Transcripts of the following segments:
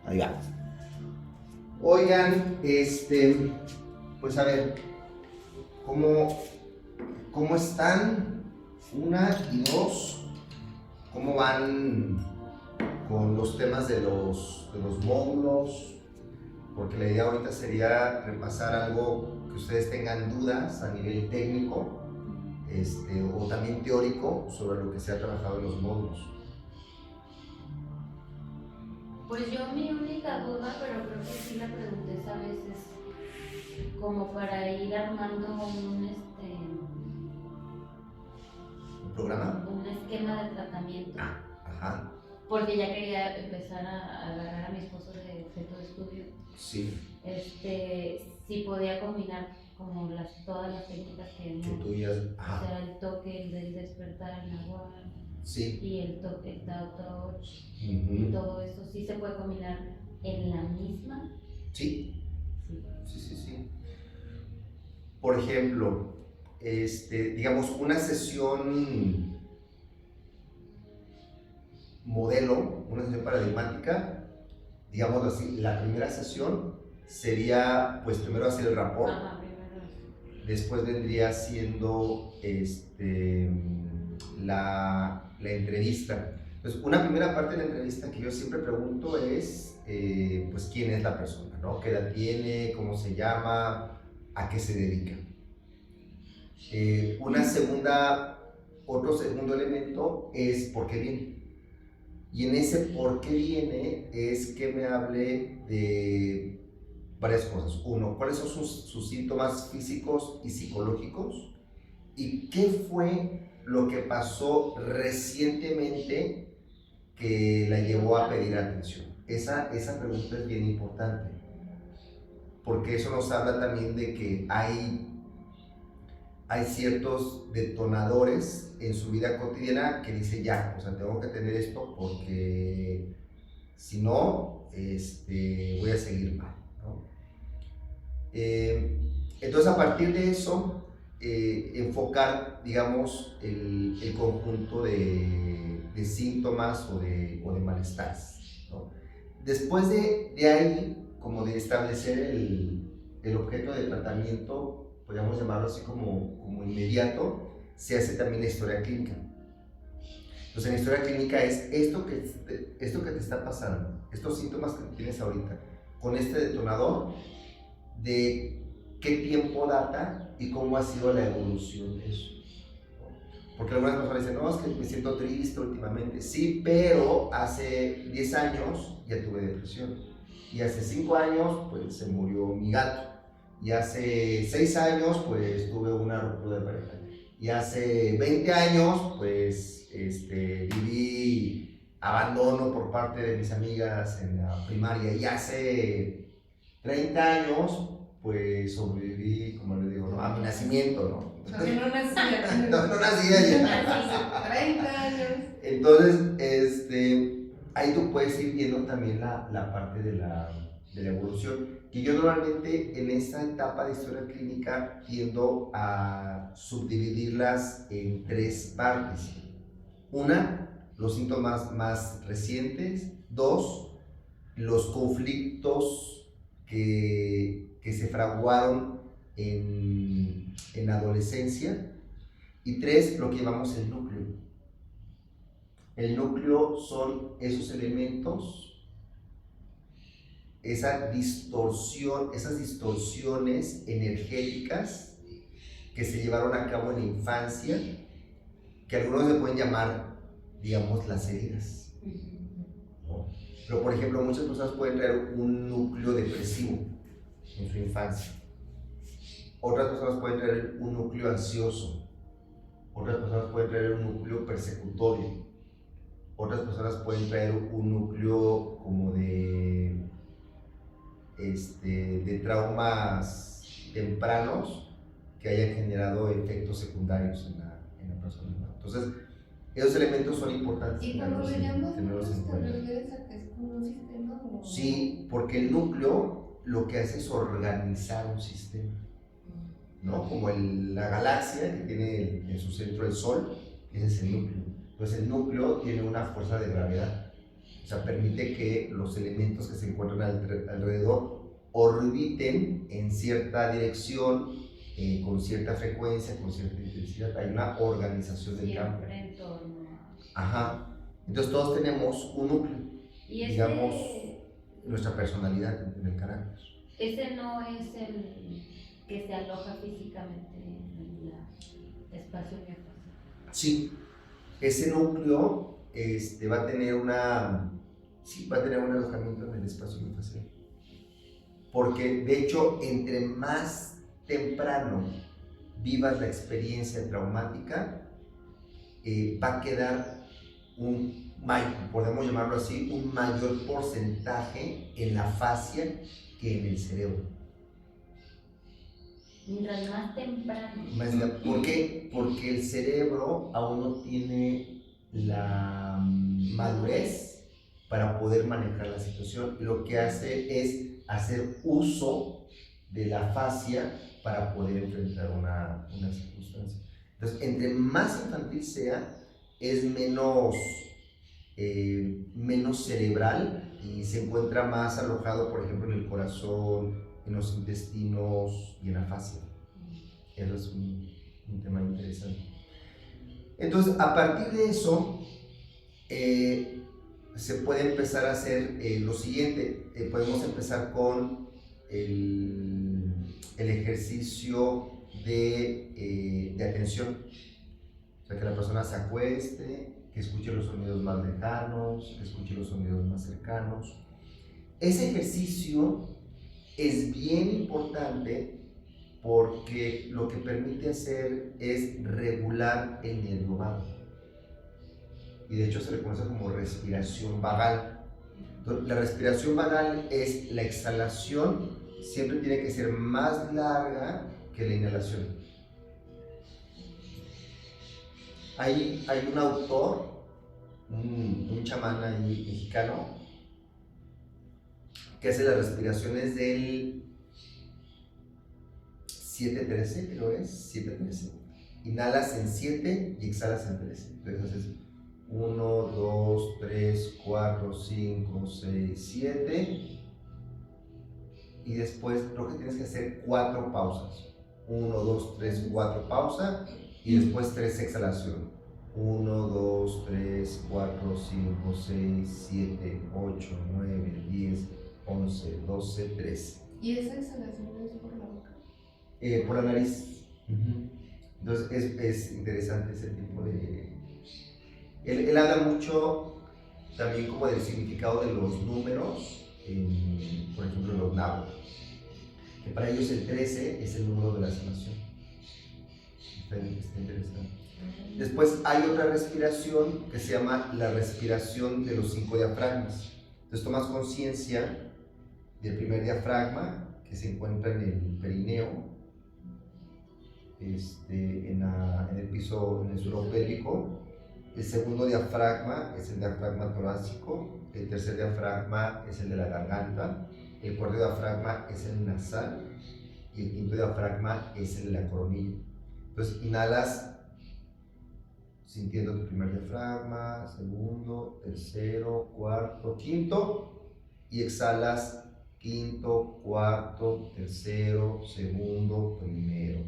Ahí va. Oigan, pues a ver, ¿cómo están? Una y dos, ¿cómo van con los temas de los módulos? Porque la idea ahorita sería repasar algo que ustedes tengan dudas a nivel técnico, o también teórico sobre lo que se ha trabajado en los módulos. Pues yo mi única duda, pero creo que sí la pregunté esa vez, es como para ir armando ¿Un programa? un esquema de tratamiento. Ajá. Porque ya quería empezar a agarrar a mi esposo de centro de estudio. Sí. Si podía combinar como todas las técnicas que hemos. Que tú ya. O sea, el toque, el del despertar, el agua. Sí. Y el toque, el Tao Touch. Uh-huh. Todo eso sí se puede combinar en la misma. Sí. Sí. Por ejemplo, digamos, una sesión modelo, una sesión paradigmática, digámoslo así, la primera sesión sería, pues primero hacer el rapport. Ajá, primero. Después vendría siendo la entrevista. Entonces, una primera parte de la entrevista que yo siempre pregunto es, pues, ¿quién es la persona? ¿No? ¿Qué edad tiene? ¿Cómo se llama? ¿A qué se dedica? Otro segundo elemento es por qué viene. Y en ese por qué viene es que me hable de varias cosas. Uno, ¿cuáles son sus síntomas físicos y psicológicos? ¿Y qué fue lo que pasó recientemente que la llevó a pedir atención? Esa pregunta es bien importante, porque eso nos habla también de que hay ciertos detonadores en su vida cotidiana que dice ya, o sea, tengo que tener esto porque si no, voy a seguir mal, ¿no? Entonces, a partir de eso, enfocar, digamos, el conjunto de síntomas o de malestares, ¿no? Después de ahí, como de establecer el objeto de tratamiento, podríamos llamarlo así como inmediato, se hace también la historia clínica. Entonces, en la historia clínica es esto que te está pasando, estos síntomas que tienes ahorita, con este detonador, de qué tiempo data y cómo ha sido la evolución de eso. Porque algunas personas dicen, no, es que me siento triste últimamente. Sí, pero hace 10 años ya tuve depresión. Y hace 5 años, pues, se murió mi gato. Y hace 6 años, pues, tuve una ruptura de pareja. Y hace 20 años, pues, viví abandono por parte de mis amigas en la primaria. Y hace 30 años, pues, sobreviví, como les digo, ¿no? A mi nacimiento, ¿no? Porque no nacía. No nacía ya. 30 años. Entonces, ahí tú puedes ir viendo también la parte de la evolución. Que yo normalmente en esta etapa de historia clínica tiendo a subdividirlas en 3 partes. Una, los síntomas más recientes. 2, los conflictos que se fraguaron en la adolescencia. Y 3, lo que llamamos el núcleo. El núcleo son esos elementos, esas distorsiones energéticas que se llevaron a cabo en la infancia, que algunos se pueden llamar, digamos, las heridas, ¿no? Pero, por ejemplo, muchas personas pueden traer un núcleo depresivo en su infancia. Otras personas pueden traer un núcleo ansioso. Otras personas pueden traer un núcleo persecutorio. Otras personas pueden traer un núcleo como de traumas tempranos que hayan generado efectos secundarios en la persona, ¿no? Entonces, esos elementos son importantes. ¿Y cuando veíamos tenerlos en te cuenta? refieres a que es como un sistema? O... Sí, porque el núcleo lo que hace es organizar un sistema, ¿no? Como la galaxia que tiene en su centro el Sol, ese es el núcleo. Entonces el núcleo tiene una fuerza de gravedad. O sea, permite que los elementos que se encuentran alrededor orbiten en cierta dirección, con cierta frecuencia, con cierta intensidad. Hay una organización del campo. Siempre en torno a... Ajá. Entonces todos tenemos un núcleo, Y digamos, nuestra personalidad en el carácter. ese no es el que se aloja físicamente en el espacio miofascial. Sí, ese núcleo va a tener va a tener un alojamiento en el espacio miofascial. Porque de hecho, entre más temprano vivas la experiencia traumática, va a quedar podemos llamarlo así, un mayor porcentaje en la fascia que en el cerebro. Mientras más temprano. ¿Por qué? Porque el cerebro aún no tiene la madurez para poder manejar la situación. Lo que hace es hacer uso de la fascia para poder enfrentar una circunstancia. Entonces, entre más infantil sea, es menos cerebral y se encuentra más alojado, por ejemplo, en el corazón, en los intestinos y en la fascia. Eso es un tema interesante. Entonces, a partir de eso, se puede empezar a hacer lo siguiente. Podemos empezar con el ejercicio de atención. O sea, que la persona se acueste, que escuche los sonidos más lejanos, que escuche los sonidos más cercanos. Ese ejercicio es bien importante porque lo que permite hacer es regular el nervio vago. Y de hecho se le conoce como respiración vagal. Entonces, la respiración vagal es la exhalación, siempre tiene que ser más larga que la inhalación. Hay un autor, un chamán ahí mexicano, que hace las respiraciones del 7-13, creo es, 7-13. Inhalas en 7 y exhalas en 13. Entonces haces 1, 2, 3, 4, 5, 6, 7. Y después creo que tienes que hacer 4 pausas. 1, 2, 3, 4 pausa. Y después 3 exhalación. 1, 2, 3, 4, 5, 6, 7, 8, 9, 10, 11, 12, 13. ¿Y esa exhalación es por la boca? Por la nariz. Entonces es interesante ese tipo de... Él habla mucho también como del significado de los números, por ejemplo en los nabos. Que para ellos el 13 es el número de la sanación. Está interesante. Después hay otra respiración que se llama la respiración de los 5 diafragmas. Entonces tomas conciencia del primer diafragma que se encuentra en el perineo, en el piso, en el suelo pélvico. El segundo diafragma es el diafragma torácico. El tercer diafragma es el de la garganta. El cuarto diafragma es el nasal. Y el quinto diafragma es el de la coronilla. Entonces inhalas sintiendo tu primer diafragma, segundo, tercero, cuarto, quinto, y exhalas quinto, cuarto, tercero, segundo, primero.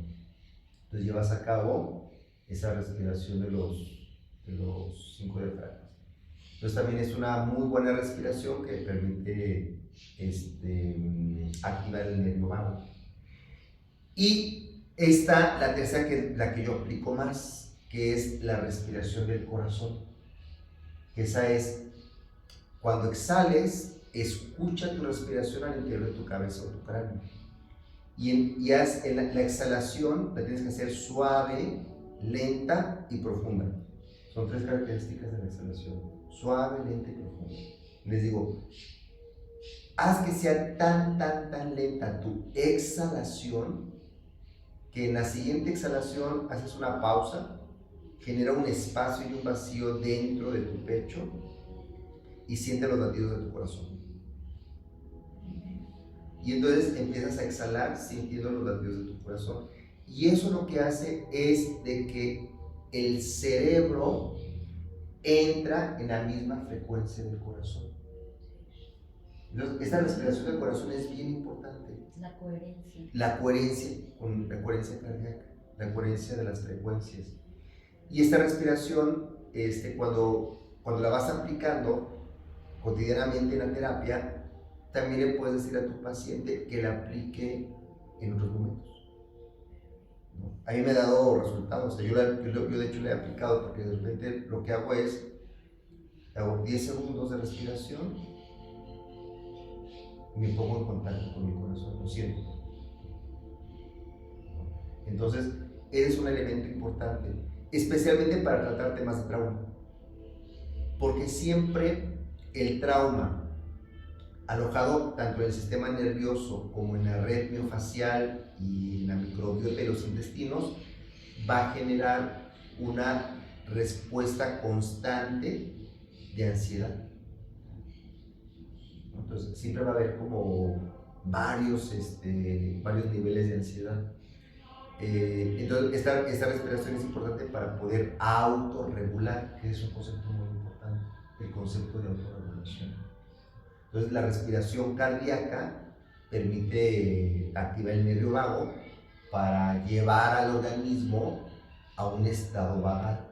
Entonces llevas a cabo esa respiración de los 5 diafragmas. Entonces también es una muy buena respiración que permite activar el nervio vago. Y la tercera, la que yo aplico más, que es la respiración del corazón. Esa es, cuando exhales, escucha tu respiración al interior de tu cabeza o tu cráneo. Y la exhalación la tienes que hacer suave, lenta y profunda. Son 3 características de la exhalación: suave, lenta y profunda. Les digo, haz que sea tan lenta tu exhalación que en la siguiente exhalación haces una pausa, genera un espacio y un vacío dentro de tu pecho y siente los latidos de tu corazón. Y entonces empiezas a exhalar sintiendo los latidos de tu corazón. Y eso lo que hace es de que el cerebro entra en la misma frecuencia del corazón. Entonces, esta respiración del corazón es bien importante. La coherencia. La coherencia, con la coherencia cardíaca, la coherencia de las frecuencias. Y esta respiración, cuando la vas aplicando cotidianamente en la terapia, también le puedes decir a tu paciente que la aplique en otros momentos, ¿no? A mí me ha dado resultados. O sea, yo de hecho la he aplicado porque de repente lo que hago es, hago 10 segundos de respiración y me pongo en contacto con mi corazón, lo siento. Entonces, es un elemento importante, especialmente para tratar temas de trauma, porque siempre el trauma alojado tanto en el sistema nervioso como en la red miofacial y en la microbiota de los intestinos va a generar una respuesta constante de ansiedad. Entonces siempre va a haber como varios niveles de ansiedad. Entonces esta respiración es importante para poder autorregular, que es un concepto muy importante, el concepto de autorregulación. Entonces la respiración cardíaca permite activar el nervio vago para llevar al organismo a un estado vagal.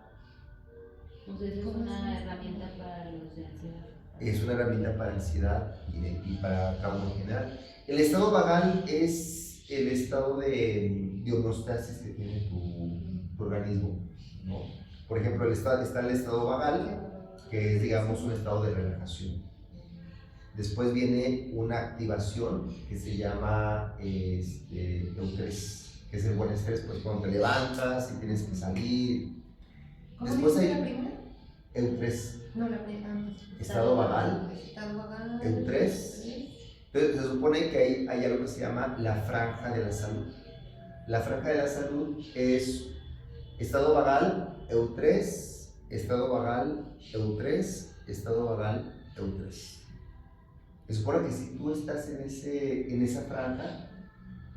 Entonces es una herramienta para los de ansiedad. Es una herramienta para ansiedad y para trauma en general. El estado vagal es el estado de homeostasis que tiene tu organismo, ¿no? Por ejemplo, está el estado vagal, que es, digamos, un estado de relajación. Después viene una activación que se llama eustrés, que es el buen estrés, pues cuando te levantas y tienes que salir. ¿Cómo Después dice hay la primera? eustrés, No, la primera. estado vagal, Estado vagal. eustrés. Entonces se supone que hay algo que se llama la franja de la salud. La franja de la salud es estado vagal, eustrés, estado vagal, eustrés, estado vagal, eustrés. Se supone que si tú estás en esa franja,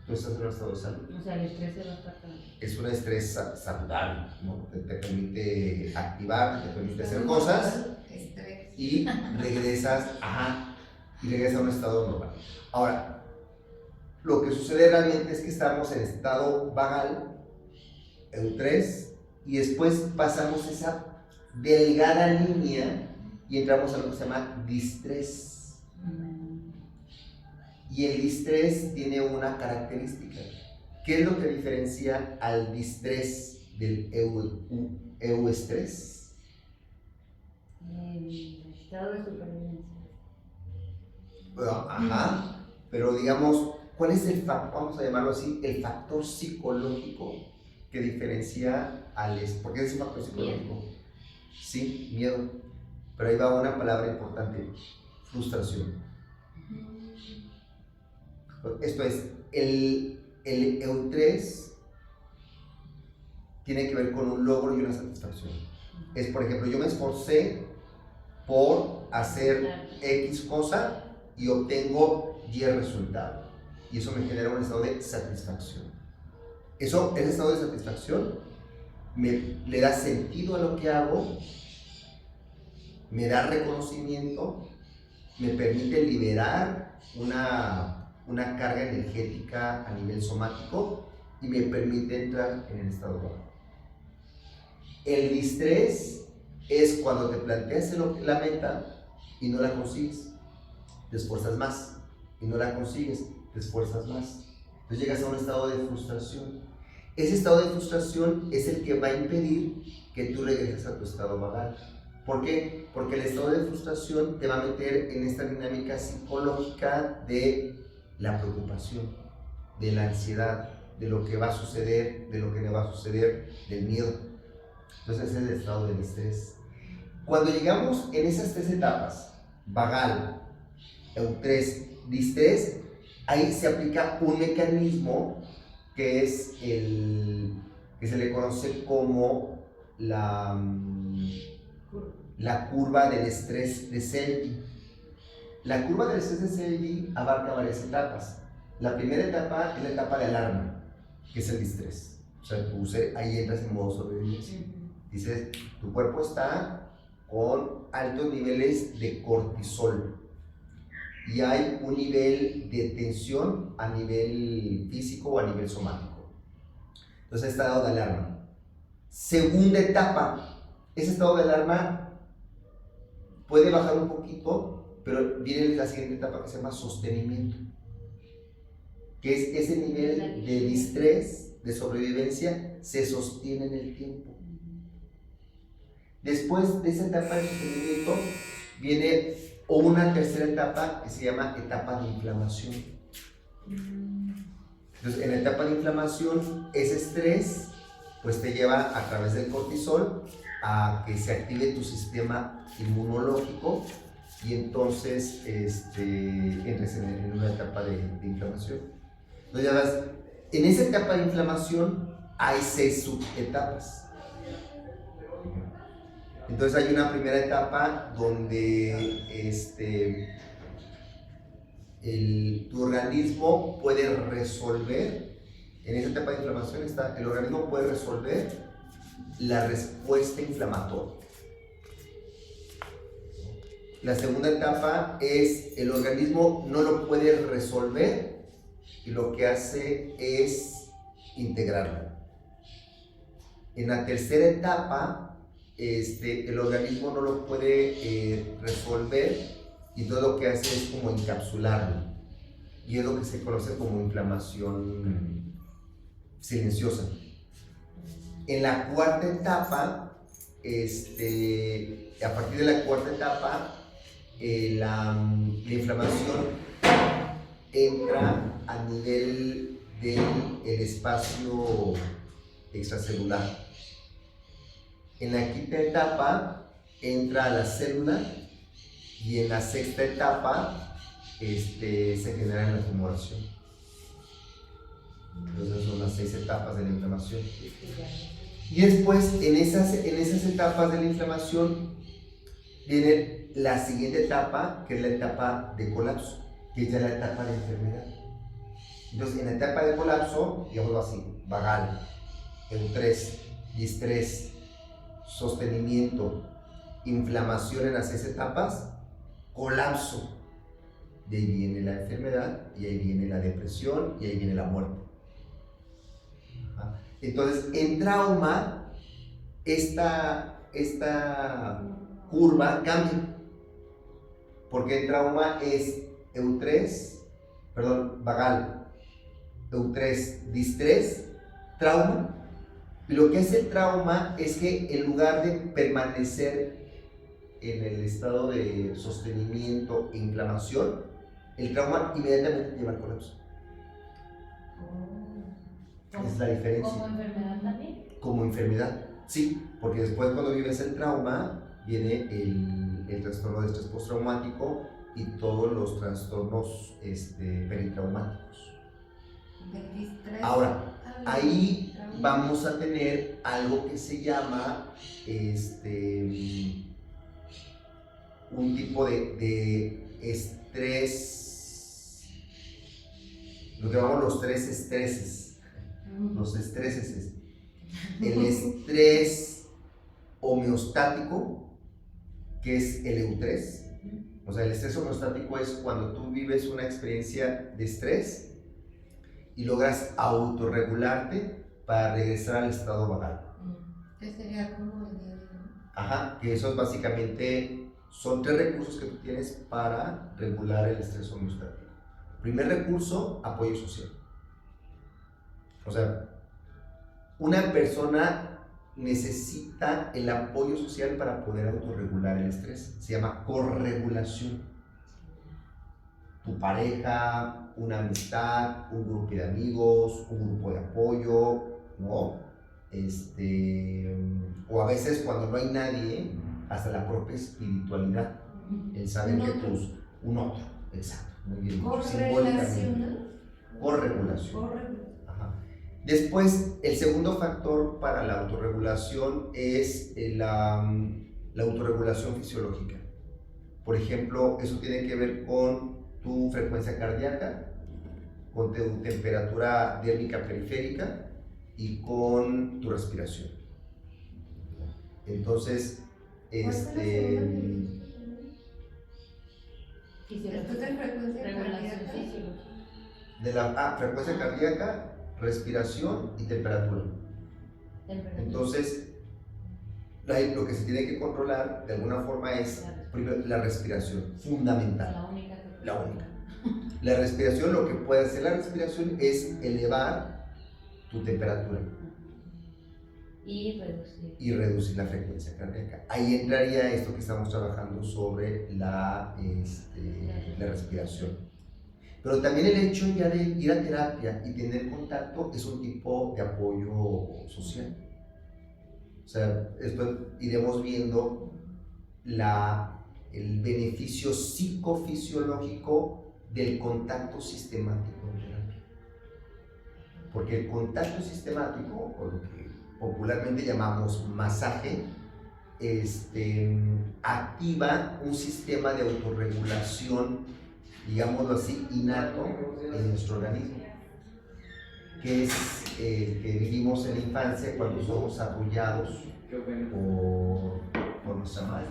tú estás en un estado de salud. O sea, el estrés se va a tratar. Es un estrés saludable, ¿no? Te permite activar, te permite hacer cosas Estrés. y regresas a un estado normal. Ahora, lo que sucede realmente es que estamos en estado vagal, eustrés, y después pasamos esa delgada línea y entramos a lo que se llama distrés. Y el distrés tiene una característica. ¿Qué es lo que diferencia al distrés del euestrés? El estado de supervivencia. Bueno, ajá, pero digamos, ¿cuál es el factor, vamos a llamarlo así, el factor psicológico que diferencia al estrés? ¿Por qué es un factor psicológico? Miedo. Sí, miedo. Pero ahí va una palabra importante: frustración. Esto es, el eustrés tiene que ver con un logro y una satisfacción. Es, por ejemplo, yo me esforcé por hacer X cosa y obtengo Y resultado. Y eso me genera un estado de satisfacción. Ese estado de satisfacción le da sentido a lo que hago, me da reconocimiento, me permite liberar una carga energética a nivel somático y me permite entrar en el estado vagal. El distrés es cuando te planteas la meta y no la consigues, te esfuerzas más, y no la consigues, te esfuerzas más. Entonces llegas a un estado de frustración. Ese estado de frustración es el que va a impedir que tú regreses a tu estado vagal. ¿Por qué? Porque el estado de frustración te va a meter en esta dinámica psicológica de la preocupación, de la ansiedad, de lo que va a suceder, de lo que no va a suceder, del miedo. Entonces ese es el estado del estrés. Cuando llegamos en esas tres etapas, vagal, eustrés, distrés, ahí se aplica un mecanismo que es que se le conoce como la curva del estrés de Selby. La curva del estrés de Selby abarca varias etapas. La primera etapa es la etapa de alarma, que es el distrés. O sea, ahí entras en modo sobrevivencia. Dices, tu cuerpo está con altos niveles de cortisol. y hay un nivel de tensión a nivel físico o a nivel somático. Entonces, estado de alarma. Segunda etapa, ese estado de alarma puede bajar un poquito, pero viene la siguiente etapa que se llama sostenimiento, que es ese nivel de distrés, de sobrevivencia, se sostiene en el tiempo. Después de esa etapa de sostenimiento viene una tercera etapa que se llama etapa de inflamación. Entonces, en la etapa de inflamación, ese estrés pues te lleva a través del cortisol a que se active tu sistema inmunológico y entonces entres en una etapa de inflamación. Entonces, ya ves, en esa etapa de inflamación hay 6 subetapas. Entonces hay una primera etapa donde tu organismo puede resolver, en esa etapa de inflamación el organismo puede resolver la respuesta inflamatoria. La segunda etapa es el organismo no lo puede resolver y lo que hace es integrarlo. En la tercera etapa, el organismo no lo puede resolver y todo lo que hace es como encapsularlo, y es lo que se conoce como inflamación silenciosa. En la cuarta etapa, a partir de la cuarta etapa, la inflamación entra a nivel del espacio extracelular. En la quinta etapa entra a la célula y en la sexta etapa se genera la tumoración. Entonces son las 6 etapas de la inflamación. Y después en esas etapas de la inflamación viene la siguiente etapa, que es la etapa de colapso, que es ya la etapa de enfermedad. Entonces en la etapa de colapso, digámoslo así, vagal, eutrés, distrés, sostenimiento, inflamación en las 6 etapas, colapso. De ahí viene la enfermedad, y ahí viene la depresión, y ahí viene la muerte. Entonces, en trauma, esta curva cambia, porque en trauma es vagal, eutrés, distrés, trauma. Y lo que hace el trauma es que en lugar de permanecer en el estado de sostenimiento e inflamación, el trauma inmediatamente lleva al colapso. Es la diferencia. ¿Como enfermedad también? Como enfermedad, sí, porque después cuando vives el trauma viene el trastorno de estrés postraumático y todos los trastornos peritraumáticos. Ahora, ahí vamos a tener algo que se llama un tipo de estrés, lo que llamamos los 3 estreses. Los estreses, el estrés homeostático, que es el eutrés. O sea, el estrés homeostático es cuando tú vives una experiencia de estrés y logras autorregularte para regresar al estado vagal. Que sería como el día de hoy. Ajá, que esos básicamente son 3 recursos que tú tienes para regular el estrés homeostático. Primer recurso, apoyo social. O sea, una persona necesita el apoyo social para poder autorregular el estrés. Se llama corregulación. Tu pareja, una amistad, un grupo de amigos, un grupo de apoyo, ¿no? O a veces cuando no hay nadie, hasta la propia espiritualidad. El saber que un otro, exacto, muy bien. ¿Correlacional? Corregulación. Ajá. Después, el segundo factor para la autorregulación es la autorregulación fisiológica. Por ejemplo, eso tiene que ver con tu frecuencia cardíaca, con tu temperatura térmica periférica y con tu respiración. Entonces, Después de frecuencia Regulación cardíaca. fisiológica. De la frecuencia cardíaca, respiración y temperatura. Temperatura. Entonces, lo que se tiene que controlar de alguna forma es primero la respiración, fundamental. La única que La única. La respiración, lo que puede hacer la respiración es elevar tu temperatura y reducir. y reducir la frecuencia cardíaca. Ahí entraría esto que estamos trabajando sobre la respiración. Pero también el hecho ya de ir a terapia y tener contacto es un tipo de apoyo social. O sea, esto iremos viendo el beneficio psicofisiológico del contacto sistemático en terapia. Porque el contacto sistemático, o lo que popularmente llamamos masaje, activa un sistema de autorregulación, digámoslo así, innato en nuestro organismo, que es que vivimos en la infancia cuando somos apoyados por nuestra madre.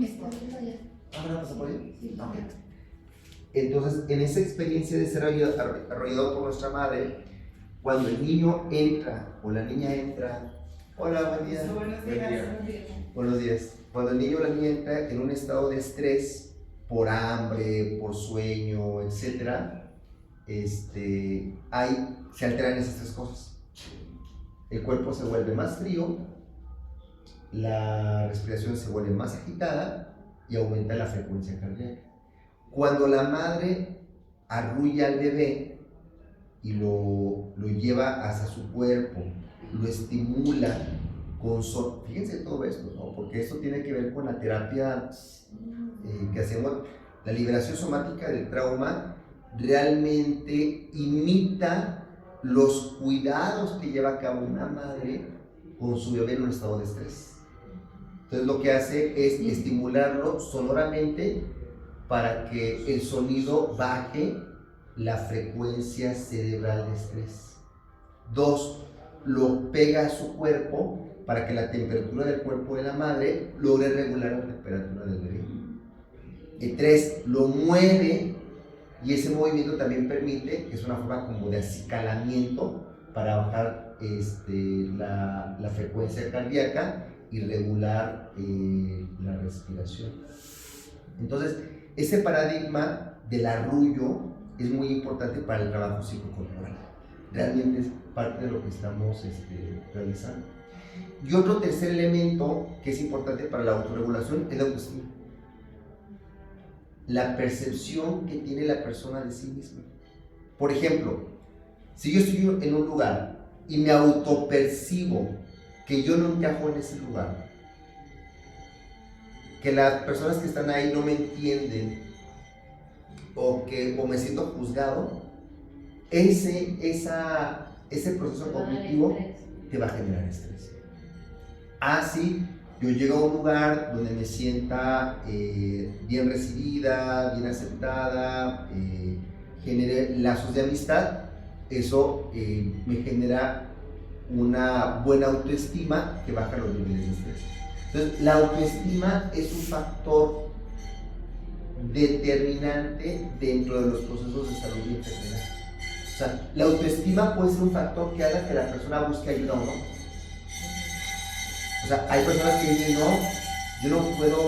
Está viendo ya. ¿Ahora pasa por ahí? Sí, Ok. ya. Entonces, en esa experiencia de ser arrollado por nuestra madre, cuando el niño entra o la niña entra, hola, buen día. Buenos días. Buenos días. Cuando el niño o la niña entra en un estado de estrés por hambre, por sueño, etc., se alteran esas tres cosas. El cuerpo se vuelve más frío, la respiración se vuelve más agitada y aumenta la frecuencia cardíaca. Cuando la madre arrulla al bebé y lo lleva hacia su cuerpo, lo estimula con fíjense todo esto, ¿no? Porque esto tiene que ver con la terapia que hacemos. La liberación somática del trauma realmente imita los cuidados que lleva a cabo una madre con su bebé en un estado de estrés. Entonces lo que hace es estimularlo sonoramente para que el sonido baje la frecuencia cerebral de estrés. 2, lo pega a su cuerpo para que la temperatura del cuerpo de la madre logre regular la temperatura del bebé. 3, lo mueve y ese movimiento también permite, que es una forma como de acicalamiento para bajar la frecuencia cardíaca y regular la respiración. Entonces, ese paradigma del arrullo es muy importante para el trabajo psicocorporal. Realmente es parte de lo que estamos realizando. Y otro tercer elemento que es importante para la autorregulación es la autoestima. La percepción que tiene la persona de sí misma. Por ejemplo, si yo estoy en un lugar y me autopercibo que yo no encajo en ese lugar, que las personas que están ahí no me entienden o me siento juzgado, ese proceso cognitivo te va a generar estrés. Así, yo llego a un lugar donde me sienta bien recibida, bien aceptada, genere lazos de amistad, eso me genera una buena autoestima que baja los niveles de estrés. Entonces, la autoestima es un factor determinante dentro de los procesos de salud y enfermedad. O sea, la autoestima puede ser un factor que haga que la persona busque ayuda o no. O sea, hay personas que dicen, no, yo no puedo,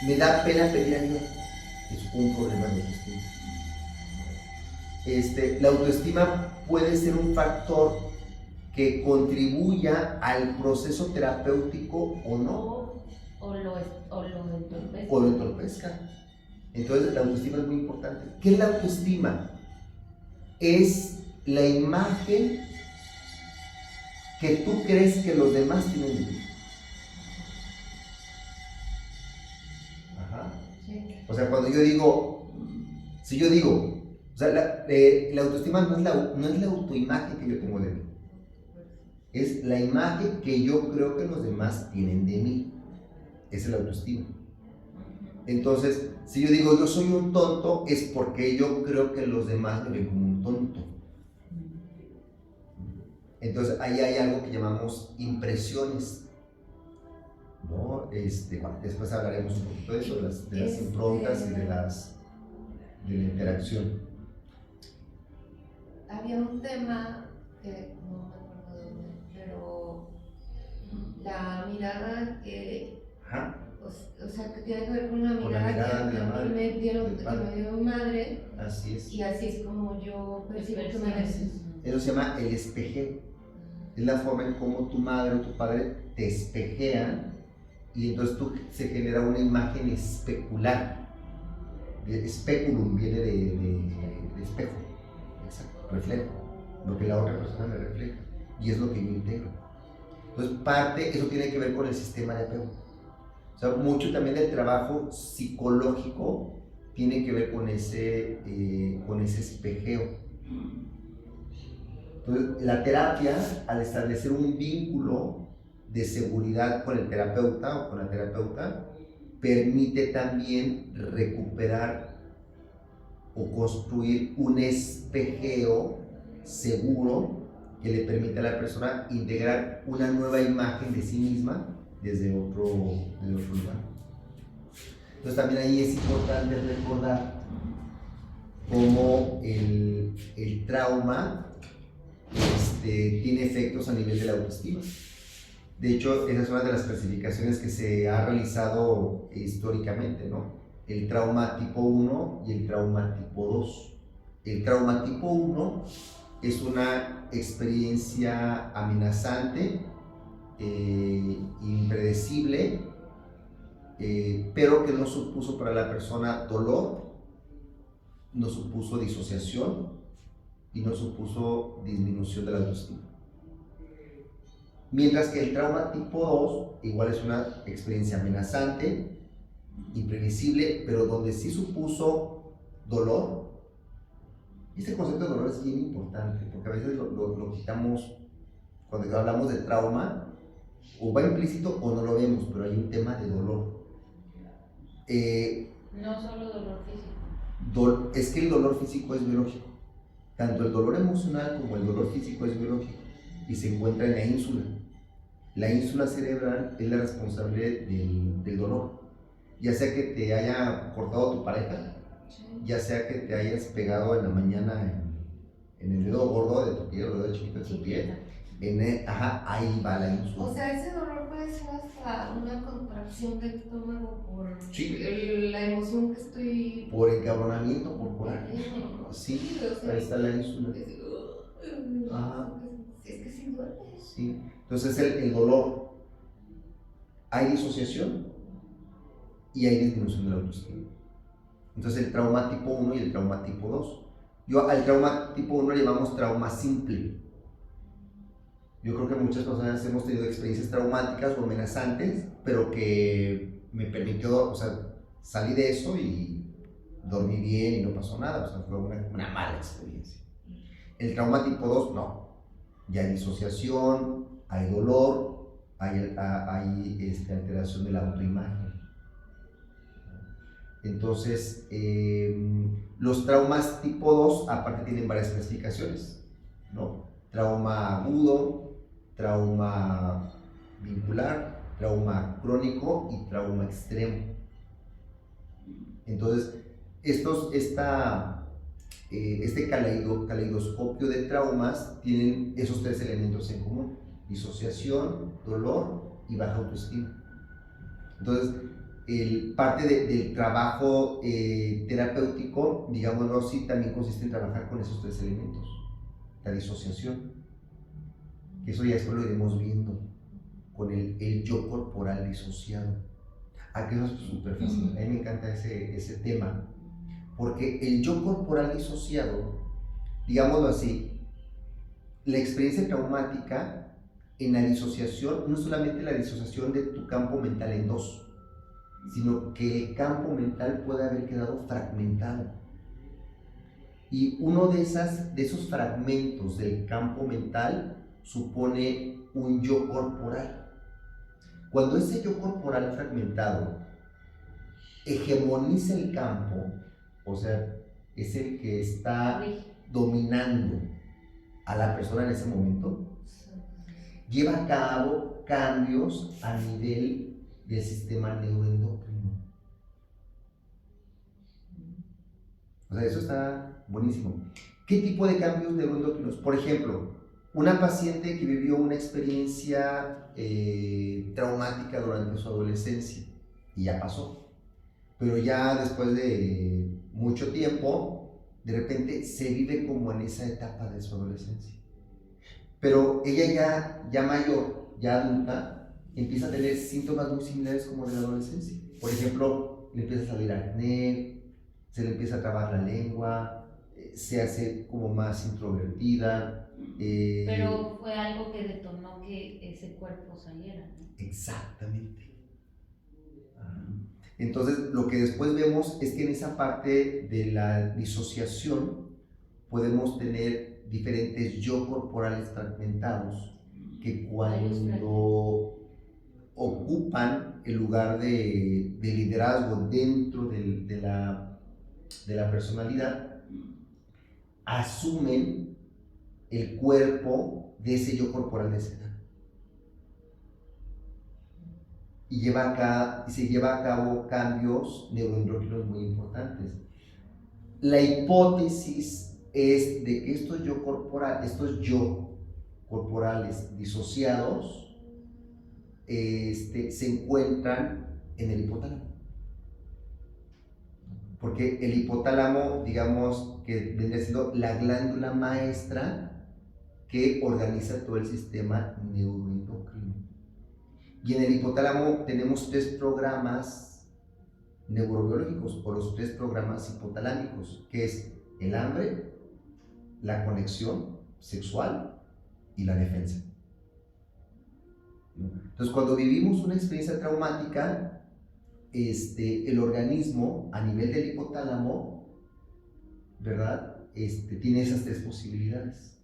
me da pena pedir ayuda. Es un problema de autoestima. La autoestima puede ser un factor que contribuya al proceso terapéutico o no. O lo entorpezca. O lo entorpezca. Entonces, la autoestima es muy importante. ¿Qué es la autoestima? Es la imagen que tú crees que los demás tienen de ti. Ajá. Sí. O sea, cuando yo digo, si yo digo, o sea, la autoestima no es la autoimagen que yo tengo de mí. Es la imagen que yo creo que los demás tienen de mí. Esa es la autoestima. Entonces, si yo digo yo soy un tonto, es porque yo creo que los demás me ven como un tonto. Entonces, ahí hay algo que llamamos impresiones, ¿no? bueno, después hablaremos un poquito de eso, de las improntas y de la interacción. Había un tema que no me acuerdo dónde, pero la mirada que, Ajá. o sea, que tiene que ver con la Con la mirada, mirada de la que madre, me dieron, del que padre. me dio mi madre, Así es. y así es como yo percibo que me Percibes. ves. Eso se llama el espejeo. Es la forma en cómo tu madre o tu padre te espejean y entonces se genera una imagen especular. Speculum viene de espejo, exacto, reflejo, lo que la otra persona me refleja y es lo que yo integro. Entonces eso tiene que ver con el sistema de apego. O sea, mucho también del trabajo psicológico tiene que ver con ese espejeo. Entonces, la terapia, al establecer un vínculo de seguridad con el terapeuta o con la terapeuta, permite también recuperar o construir un espejeo seguro que le permite a la persona integrar una nueva imagen de sí misma desde otro lugar. Entonces también ahí es importante recordar cómo el trauma tiene efectos a nivel de la autoestima. De hecho, esa es una de las clasificaciones que se ha realizado históricamente, ¿no? El trauma tipo 1 y el trauma tipo 2. El trauma tipo 1 es una experiencia amenazante, impredecible, pero que no supuso para la persona dolor, no supuso disociación y no supuso disminución de la autoestima. Mientras que el trauma tipo 2 igual es una experiencia amenazante, imprevisible, pero donde sí supuso dolor. Este concepto de dolor es bien importante, porque a veces lo quitamos cuando hablamos de trauma, o va implícito o no lo vemos, pero hay un tema de dolor. No solo dolor físico. Es que el dolor físico es biológico. Tanto el dolor emocional como el dolor físico es biológico y se encuentra en la ínsula. La ínsula cerebral es la responsable del dolor. Ya sea que te haya cortado tu pareja, ya sea que te hayas pegado en la mañana en el dedo gordo de tu pie, el dedo chiquito de tu pie, ahí va la ínsula. O sea, ese dolor puede ser hasta una contracción del estómago por Sí. la emoción que estoy... Por encabronamiento corporal. Sí, o sea, ahí está la ínsula. Ajá. Es que sí duele. Sí. Entonces el dolor, hay disociación y hay disminución de la autoestima. Entonces el trauma tipo 1 y el trauma tipo 2. Al trauma tipo 1 le llamamos trauma simple. Yo creo que muchas personas hemos tenido experiencias traumáticas o amenazantes, pero que me permitió, o sea, salí de eso y dormí bien y no pasó nada, o sea, fue una mala experiencia. El trauma tipo 2, no. Ya hay disociación, hay dolor, hay alteración de la autoimagen. Entonces, los traumas tipo 2 aparte tienen varias clasificaciones, ¿no? Trauma agudo, trauma vincular, trauma crónico y trauma extremo. Entonces, este caleidoscopio de traumas tienen esos tres elementos en común: disociación, dolor y baja autoestima. Entonces, parte del trabajo terapéutico, digámoslo así, también consiste en trabajar con esos tres elementos. La disociación, que eso ya después lo iremos viendo, con el yo corporal disociado. Aquí eso es súper fácil, a mí me encanta ese tema, porque el yo corporal disociado, digámoslo así, la experiencia traumática en la disociación, no es solamente la disociación de tu campo mental en dos, sino que el campo mental puede haber quedado fragmentado. Y uno de esos fragmentos del campo mental supone un yo corporal. Cuando ese yo corporal fragmentado hegemoniza el campo, o sea, es el que está dominando a la persona en ese momento, lleva a cabo cambios a nivel del sistema neuroendocrino. O sea, eso está buenísimo. ¿Qué tipo de cambios neuroendocrinos? Por ejemplo, una paciente que vivió una experiencia traumática durante su adolescencia y ya pasó, pero ya después de mucho tiempo, de repente se vive como en esa etapa de su adolescencia. Pero ella ya mayor, ya adulta, empieza a tener síntomas muy similares como de la adolescencia. Por ejemplo, le empieza a salir acné, se le empieza a trabar la lengua, se hace como más introvertida. Pero fue algo que detonó que ese cuerpo saliera, ¿no? Exactamente. Entonces, lo que después vemos es que en esa parte de la disociación podemos tener diferentes yo corporales fragmentados que cuando ocupan el lugar de liderazgo dentro de la personalidad, asumen el cuerpo de ese yo corporal de esa edad. Y se lleva a cabo cambios neuroendocrinos muy importantes. La hipótesis es de que estos yo corporales disociados se encuentran en el hipotálamo. Porque el hipotálamo, digamos, que vendría siendo la glándula maestra que organiza todo el sistema neuroendocrino. Y en el hipotálamo tenemos 3 programas neurobiológicos, o los 3 programas hipotalámicos, que es el hambre, la conexión sexual y la defensa. Entonces, cuando vivimos una experiencia traumática, el organismo a nivel del hipotálamo, ¿verdad? Tiene esas 3 posibilidades.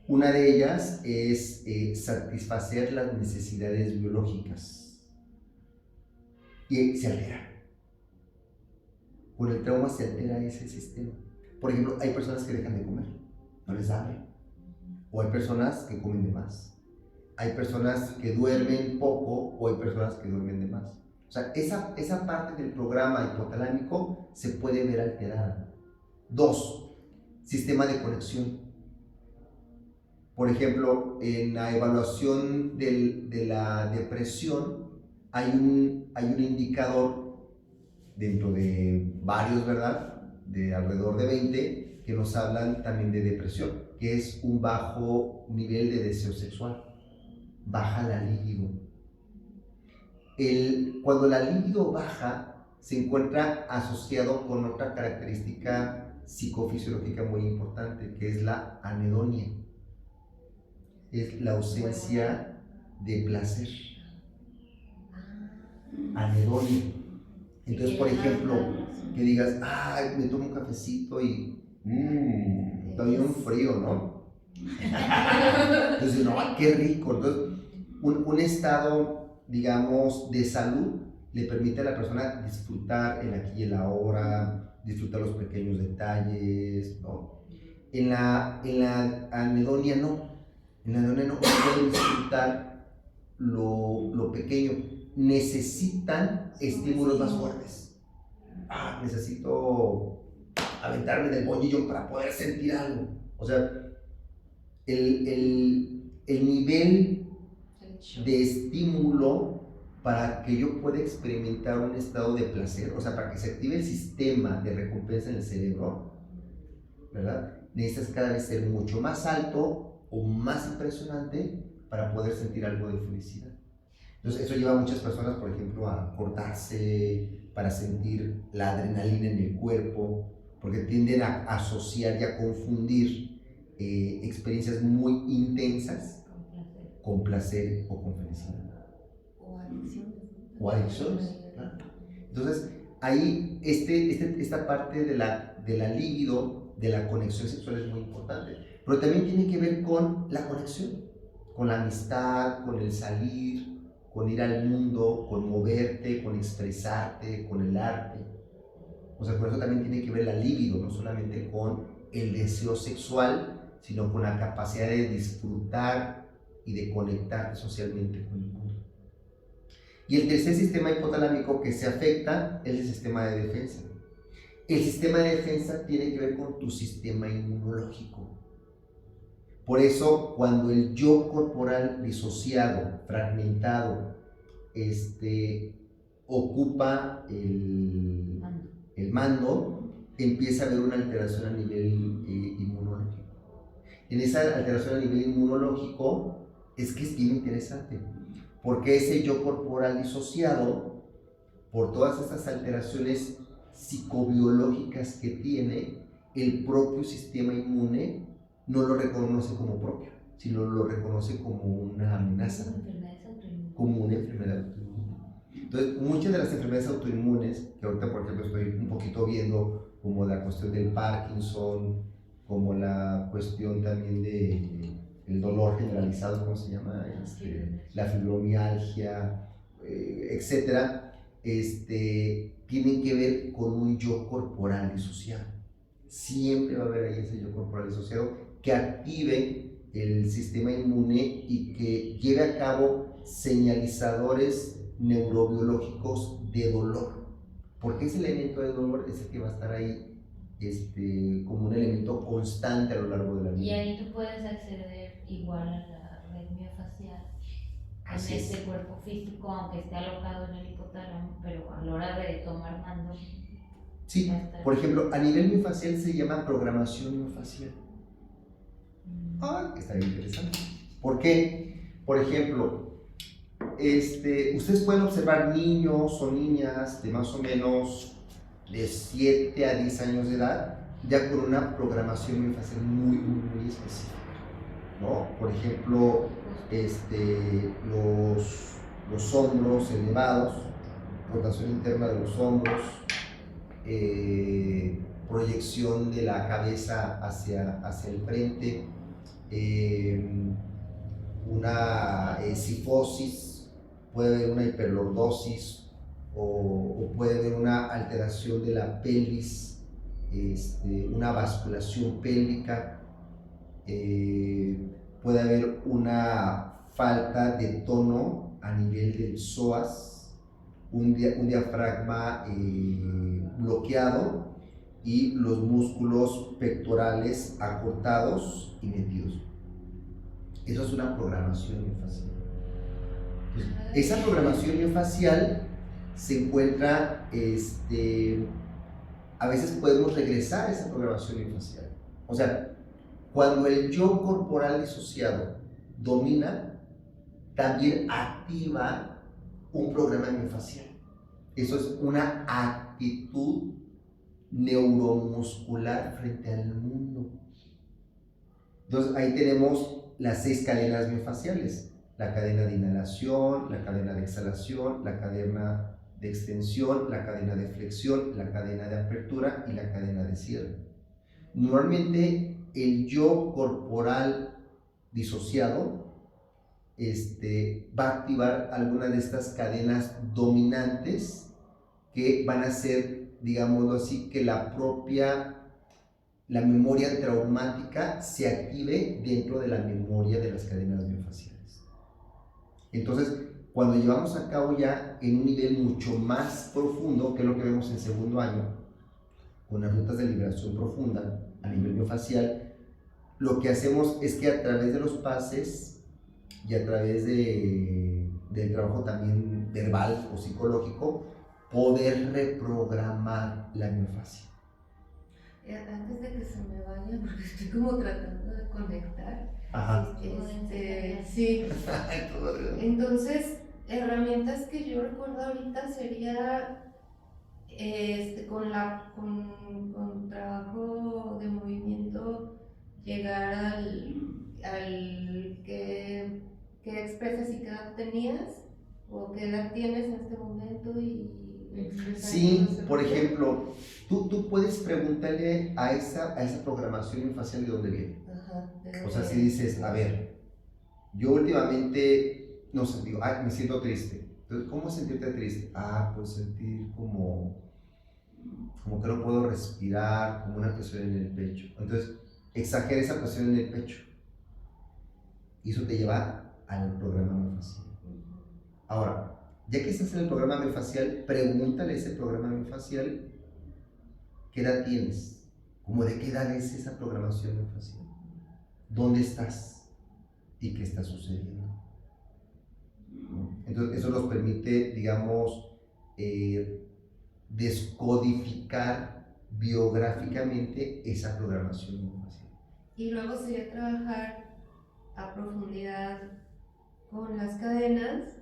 Una de ellas es satisfacer las necesidades biológicas y se altera. Con el trauma se altera ese sistema. Por ejemplo, hay personas que dejan de comer, no les da hambre. O hay personas que comen de más. Hay personas que duermen poco o hay personas que duermen de más. O sea, esa parte del programa hipotalámico se puede ver alterada. 2, sistema de conexión. Por ejemplo, en la evaluación de la depresión hay un indicador dentro de varios, ¿verdad? De alrededor de 20 que nos hablan también de depresión, que es un bajo nivel de deseo sexual, baja la libido. Cuando la libido baja, se encuentra asociado con otra característica psicofisiológica muy importante, que es la anedonia. Es la ausencia de placer. Anedonia. Entonces, por ejemplo, que digas, ay, me tomo un cafecito y está bien frío, ¿no? Entonces, no, qué rico. Entonces, un estado, digamos, de salud le permite a la persona disfrutar el aquí y el ahora, disfrutar los pequeños detalles, ¿no? En la anedonia no. En la anedonia no pueden disfrutar lo pequeño. Necesitan estímulos más fuertes. Necesito aventarme del bungee jump para poder sentir algo. O sea, el nivel de estímulo para que yo pueda experimentar un estado de placer, o sea, para que se active el sistema de recompensa en el cerebro, ¿verdad? Necesitas cada vez ser mucho más alto o más impresionante para poder sentir algo de felicidad. Entonces, eso lleva a muchas personas, por ejemplo, a cortarse para sentir la adrenalina en el cuerpo, porque tienden a asociar y a confundir experiencias muy intensas con placer o con felicidad. O adicciones. O adicciones, claro. Entonces, ahí esta parte de la libido, de la conexión sexual es muy importante, pero también tiene que ver con la conexión, con la amistad, con el salir, con ir al mundo, con moverte, con expresarte, con el arte. O sea, por eso también tiene que ver la libido, no solamente con el deseo sexual, sino con la capacidad de disfrutar y de conectarte socialmente con el mundo. Y el tercer sistema hipotalámico que se afecta es el sistema de defensa. El sistema de defensa tiene que ver con tu sistema inmunológico. Por eso, cuando el yo corporal disociado, fragmentado, ocupa el mando, empieza a haber una alteración a nivel inmunológico. En esa alteración a nivel inmunológico es que es bien interesante, porque ese yo corporal disociado, por todas estas alteraciones psicobiológicas que tiene, el propio sistema inmune no lo reconoce como propio, sino lo reconoce como una amenaza, como una enfermedad autoinmune. Entonces, muchas de las enfermedades autoinmunes, que ahorita por ejemplo estoy un poquito viendo, como la cuestión del Parkinson, como la cuestión también de el dolor generalizado, ¿cómo se llama? La fibromialgia, etcétera, tienen que ver con un yo corporal disociado. Siempre va a haber ahí ese yo corporal disociado que active el sistema inmune y que lleve a cabo señalizadores neurobiológicos de dolor, porque ese elemento de dolor es el que va a estar ahí como un elemento constante a lo largo de la vida. Y ahí tú puedes acceder igual a la red miofacial en ese cuerpo físico, aunque esté alojado en el hipotálamo, pero a la hora de tomar mando. Sí, por ejemplo, a nivel miofacial se llama programación miofacial. Está bien interesante. ¿Por qué? Por ejemplo, ustedes pueden observar niños o niñas de más o menos de 7 a 10 años de edad, ya con una programación miofacial muy, muy, muy específica, ¿no? Por ejemplo, los hombros elevados, rotación interna de los hombros, proyección de la cabeza hacia el frente, una cifosis, puede haber una hiperlordosis o puede haber una alteración de la pelvis, una vasculación pélvica, puede haber una falta de tono a nivel del psoas, un diafragma bloqueado y los músculos pectorales acortados y metidos. Eso es una programación miofacial. Esa programación miofacial se encuentra, a veces podemos regresar a esa programación miofacial. O sea, cuando el yo corporal disociado domina, también activa un programa miofacial. Eso es una actitud neuromuscular frente al mundo. Entonces ahí tenemos las 6 cadenas miofaciales: la cadena de inhalación, la cadena de exhalación, la cadena de extensión, la cadena de flexión, la cadena de apertura y la cadena de cierre. Normalmente el yo corporal disociado va a activar alguna de estas cadenas dominantes que van a ser, digámoslo así, que la memoria traumática se active dentro de la memoria de las cadenas miofaciales. Entonces, cuando llevamos a cabo ya en un nivel mucho más profundo, que es lo que vemos en segundo año, con las rutas de liberación profunda a nivel miofacial, lo que hacemos es que a través de los pases y a través del trabajo también verbal o psicológico, poder reprogramar la miofasia. Antes de que se me vaya, porque estoy como tratando de conectar. Ajá. Sí. Entonces, herramientas que yo recuerdo ahorita sería con trabajo de movimiento, llegar al que expresas y qué edad tenías o qué edad tienes en este momento y sí, por ejemplo, tú puedes preguntarle a esa programación miofacial de dónde viene. Ajá, o sea, si dices, a ver, yo últimamente, no sé, digo, me siento triste. Entonces, ¿cómo sentirte triste? Pues sentir como que no puedo respirar, como una presión en el pecho. Entonces, exagera esa presión en el pecho. Y eso te lleva al programa miofacial. Ahora, Ya que estás en el programa miofascial, pregúntale a ese programa miofascial qué edad tienes, como de qué edad es esa programación miofascial, dónde estás y qué está sucediendo. Entonces eso nos permite, digamos, descodificar biográficamente esa programación miofascial. Y luego sería trabajar a profundidad con las cadenas,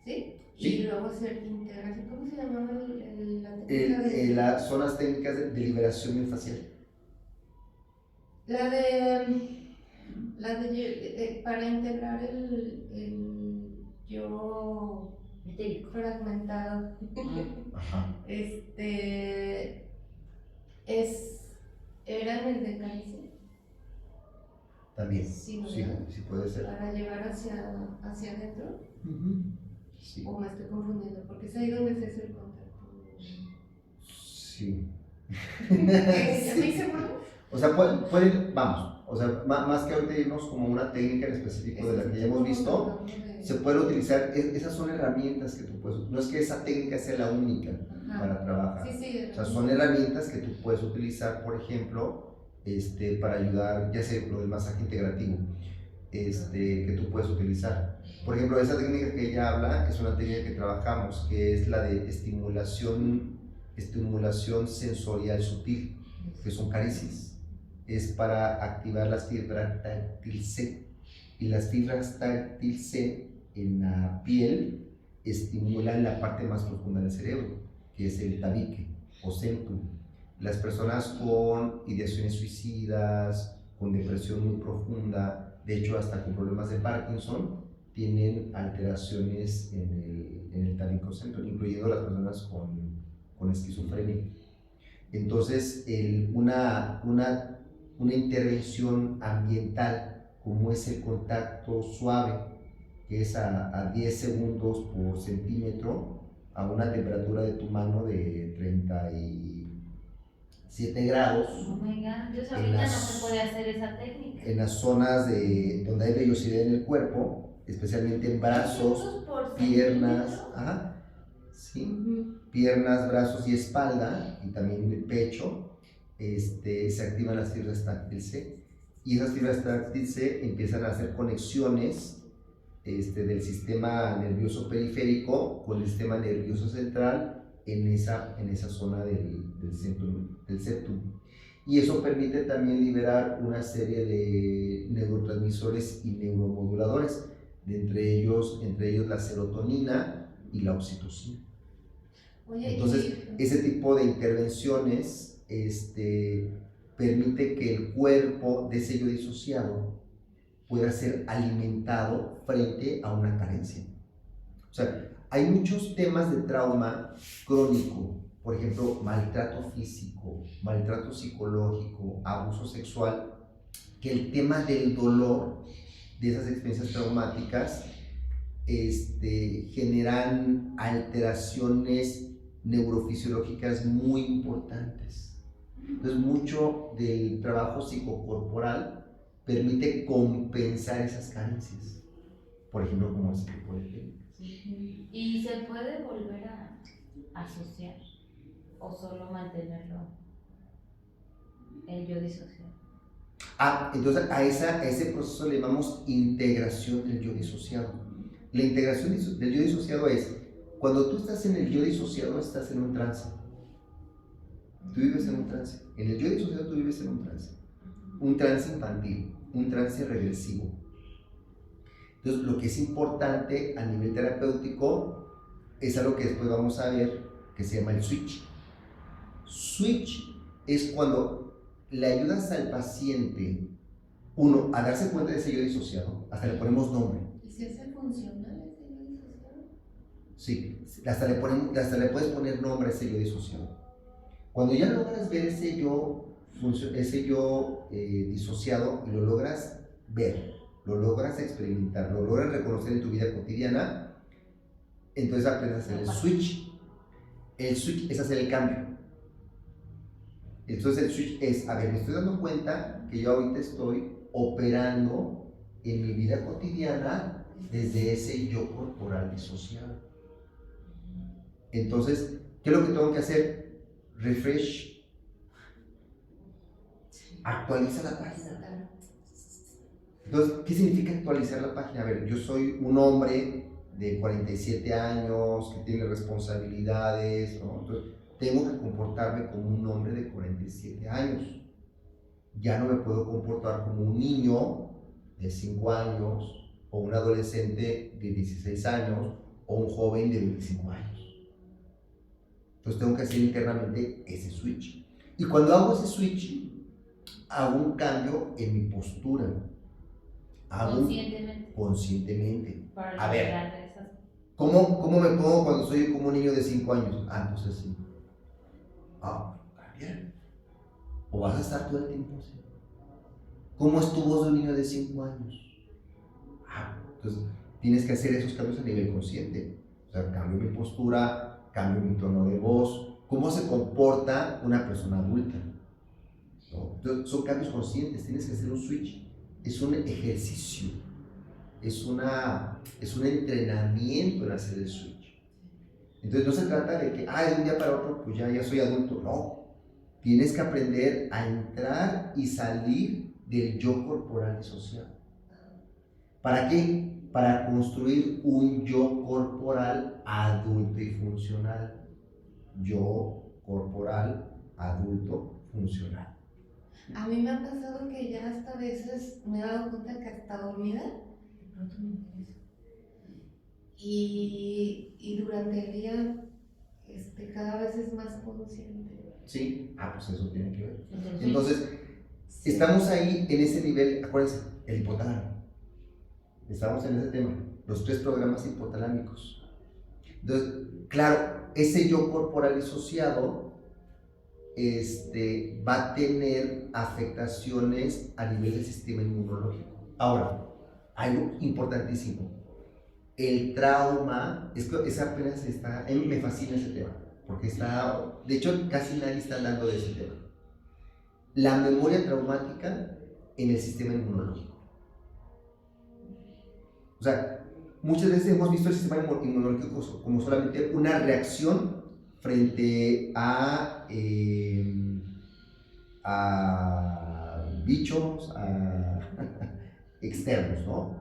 ¿sí? Sí. Y luego hacer integración. ¿Cómo se llamaba la técnica de...? Las zonas técnicas de liberación miofascial. La de para integrar el yo Etérico. fragmentado. Ajá. Eran el de Caricia. También. Sí, ¿no? Sí, sí puede ser. Para llevar hacia adentro. Sí. O me estoy confundiendo, porque es ahí donde se hace el contacto. Sí. ¿Ya me hice bueno? O sea, pueden, vamos, o sea, más que ahorita irnos como una técnica en específico de la que ya hemos visto, se pueden utilizar, esas son herramientas que tú puedes, no es que esa técnica sea la única para trabajar, Sí, o sea, son herramientas que tú puedes utilizar, por ejemplo, para ayudar, ya sea lo del masaje integrativo, que tú puedes utilizar. Por ejemplo, esa técnica que ella habla es una técnica que trabajamos, que es la de estimulación sensorial sutil, que son caricias. Es para activar las fibras táctil C, y las fibras táctil C en la piel estimulan la parte más profunda del cerebro, que es el tabique o centrum. Las personas con ideaciones suicidas, con depresión muy profunda, de hecho hasta con problemas de Parkinson, tienen alteraciones en el tabique o centrum, incluyendo las personas con esquizofrenia. Entonces, una intervención ambiental, como es el contacto suave, que es a 10 segundos por centímetro, a una temperatura de tu mano de 37 grados. Venga, yo ahorita no se puede hacer esa técnica. En las zonas donde hay vellosidad en el cuerpo, especialmente en brazos, piernas, ¿sí? Piernas, brazos y espalda, y también el pecho, se activan las fibras táctil C, y esas fibras táctil C empiezan a hacer conexiones del sistema nervioso periférico con el sistema nervioso central en esa zona del septum. Y eso permite también liberar una serie de neurotransmisores y neuromoduladores, entre ellos la serotonina y la oxitocina. Oye, entonces, ese tipo de intervenciones permite que el cuerpo de ese yo disociado pueda ser alimentado frente a una carencia. O sea, hay muchos temas de trauma crónico, por ejemplo, maltrato físico, maltrato psicológico, abuso sexual, que el tema del dolor de esas experiencias traumáticas generan alteraciones neurofisiológicas muy importantes. Entonces, mucho del trabajo psicocorporal permite compensar esas carencias, por ejemplo, como ese tipo de técnicas. ¿Y se puede volver a asociar o solo mantenerlo el yo disociado? Entonces a ese proceso le llamamos integración del yo disociado. La integración del yo disociado es cuando tú estás en el yo disociado, estás en un trance. Tú vives en un trance. En el yo disociado tú vives en un trance infantil, un trance regresivo. Entonces, lo que es importante a nivel terapéutico es algo que después vamos a ver, que se llama el switch. Switch es cuando le ayudas al paciente, uno, a darse cuenta de ese yo disociado, hasta le ponemos nombre. ¿Y si hace funcional ese yo disociado? Sí, hasta le puedes poner nombre a ese yo disociado. Cuando ya logras ver ese yo disociado y lo logras ver, lo logras experimentar, lo logras reconocer en tu vida cotidiana, entonces aprendes a hacer el switch. El switch es hacer el cambio. Entonces el switch es, a ver, me estoy dando cuenta que yo ahorita estoy operando en mi vida cotidiana desde ese yo corporal disociado. Entonces, ¿qué es lo que tengo que hacer? Refresh, actualiza la página. Entonces, ¿qué significa actualizar la página? A ver, yo soy un hombre de 47 años, que tiene responsabilidades, ¿no? Entonces, tengo que comportarme como un hombre de 47 años. Ya no me puedo comportar como un niño de 5 años, o un adolescente de 16 años, o un joven de 25 años. Entonces tengo que hacer internamente ese switch. Y cuando hago ese switch, hago un cambio en mi postura. Conscientemente. Para A ver, lograr esas. ¿cómo me pongo cuando soy como un niño de 5 años? Entonces sí. Cambia. ¿O vas a estar todo el tiempo así? ¿Cómo es tu voz de un niño de 5 años? Entonces tienes que hacer esos cambios a nivel consciente. O sea, cambio mi postura, cambio mi tono de voz, cómo se comporta una persona adulta, ¿no? Entonces, son cambios conscientes, tienes que hacer un switch. Es un ejercicio, es un entrenamiento en hacer el switch. Entonces no se trata de que, de un día para otro, pues ya soy adulto. No, tienes que aprender a entrar y salir del yo corporal y social. ¿Para qué? Para construir un yo corporal adulto y funcional. Yo corporal adulto funcional. A mí me ha pasado que ya hasta a veces me he dado cuenta que hasta dormida, de pronto me empiezo. Y durante el día, cada vez es más consciente. Sí, pues eso tiene que ver. Entonces, estamos ahí en ese nivel, acuérdense, el hipotálamo. Estamos en ese tema, los 3 programas hipotalámicos. Entonces, claro, ese yo corporal disociado va a tener afectaciones a nivel del sistema inmunológico. Ahora, algo importantísimo, el trauma, esa apenas está, a mí me fascina ese tema, porque de hecho casi nadie está hablando de ese tema. La memoria traumática en el sistema inmunológico. O sea, muchas veces hemos visto el sistema inmunológico como solamente una reacción frente a bichos, externos, ¿no?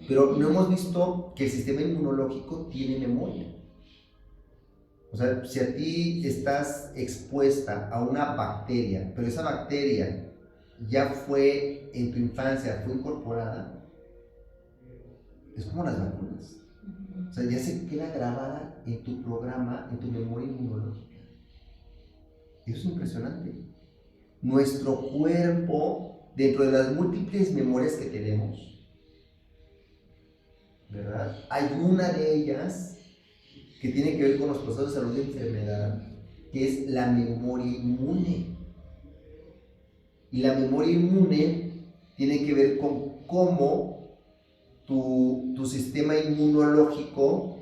Pero no hemos visto que el sistema inmunológico tiene memoria. O sea, si a ti estás expuesta a una bacteria, pero esa bacteria ya fue en tu infancia, fue incorporada, es como las vacunas. O sea, ya se queda grabada en tu programa, en tu memoria inmunológica. Eso es impresionante. Nuestro cuerpo, dentro de las múltiples memorias que tenemos, ¿verdad? Hay una de ellas que tiene que ver con los procesos de salud y enfermedad, que es la memoria inmune. Y la memoria inmune tiene que ver con cómo tu sistema inmunológico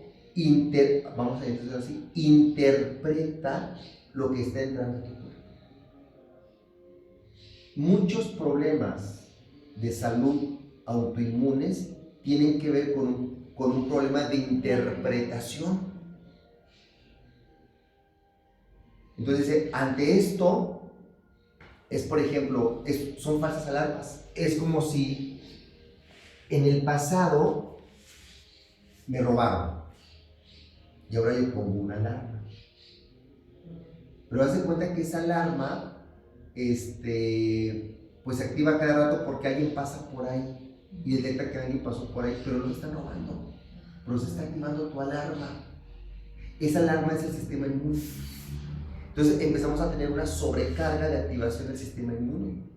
interpreta lo que está entrando a tu cuerpo. Muchos problemas de salud autoinmunes tienen que ver con un problema de interpretación. Entonces, ante esto, por ejemplo, son falsas alarmas. Es como si en el pasado me robaron y ahora yo pongo una alarma. Pero haz de cuenta que esa alarma pues se activa cada rato porque alguien pasa por ahí y detecta que alguien pasó por ahí, pero no están robando, pero se está activando tu alarma. Esa alarma es el sistema inmune. Entonces empezamos a tener una sobrecarga de activación del sistema inmune.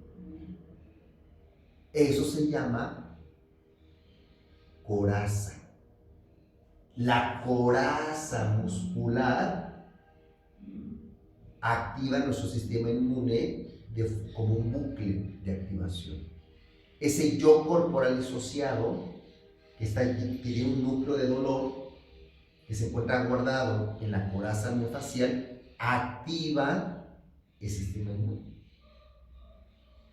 Eso se llama coraza. La coraza muscular activa nuestro sistema inmune como un bucle de activación. Ese yo corporal disociado que tiene un núcleo de dolor que se encuentra guardado en la coraza miofascial activa el sistema inmune.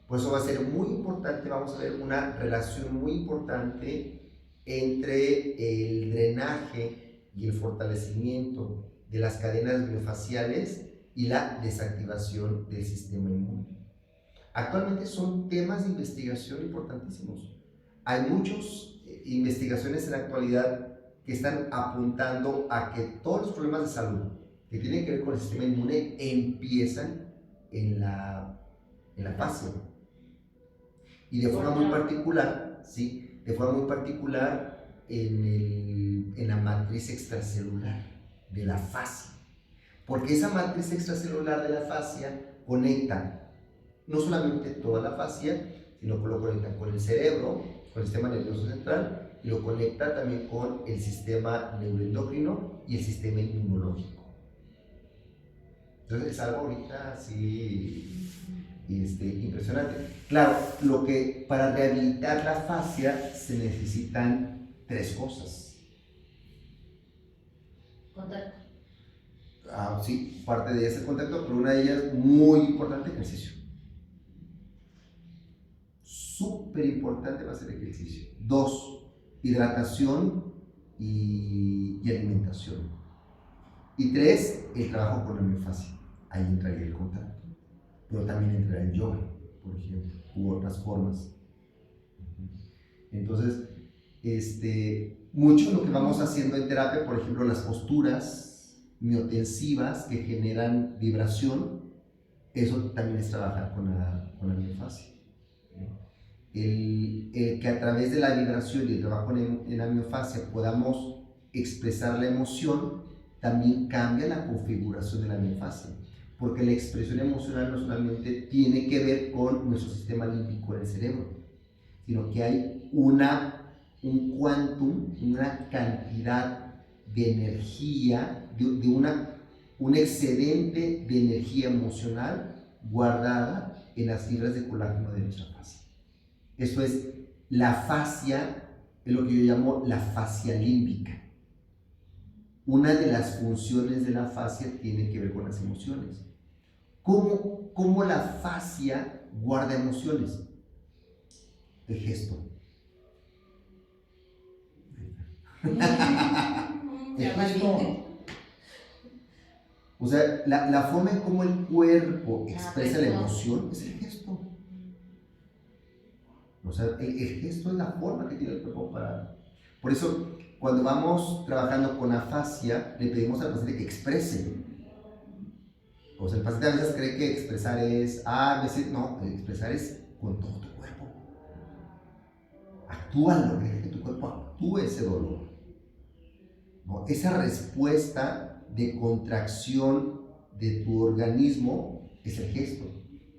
Por eso va a ser muy importante, vamos a ver una relación muy importante entre el drenaje y el fortalecimiento de las cadenas miofaciales y la desactivación del sistema inmune. Actualmente son temas de investigación importantísimos. Hay muchas investigaciones en la actualidad que están apuntando a que todos los problemas de salud que tienen que ver con el sistema inmune empiezan en la fascia. Y de forma muy particular, ¿sí? De forma muy particular en la matriz extracelular de la fascia. Porque esa matriz extracelular de la fascia conecta no solamente toda la fascia, sino que lo conecta con el cerebro, con el sistema nervioso central, y lo conecta también con el sistema neuroendocrino y el sistema inmunológico. Entonces es algo ahorita así impresionante. Claro, para rehabilitar la fascia se necesitan 3 cosas. Contacto. Sí, parte de ese contacto, pero una de ellas muy importante, ejercicio. Súper importante va a ser ejercicio. 2, hidratación y alimentación. Y 3, el trabajo con la miofascia. Ahí entraría el contacto. Pero también entraría el yoga, por ejemplo, u otras formas. Entonces, mucho de lo que vamos haciendo en terapia, por ejemplo, las posturas miotensivas que generan vibración, eso también es trabajar con la miofascia. El que a través de la vibración y el trabajo en la miofascia podamos expresar la emoción, también cambia la configuración de la miofascia, porque la expresión emocional no solamente tiene que ver con nuestro sistema límbico del cerebro, sino que hay un quantum, una cantidad de energía, un excedente de energía emocional guardada en las fibras de colágeno de nuestra fascia. Eso es, la fascia es lo que yo llamo la fascia límbica. Una de las funciones de la fascia tiene que ver con las emociones. ¿Cómo la fascia guarda emociones? El gesto. El gesto. O sea, la forma en cómo el cuerpo expresa la emoción es el gesto. O sea, el gesto es la forma que tiene el cuerpo para... Por eso, cuando vamos trabajando con la fascia, le pedimos al paciente que exprese. O sea, el paciente a veces cree que expresar es... a veces no, expresar es con todo tu cuerpo. Actúalo, deja que tu cuerpo actúe ese dolor. ¿No? Esa respuesta de contracción de tu organismo es el gesto.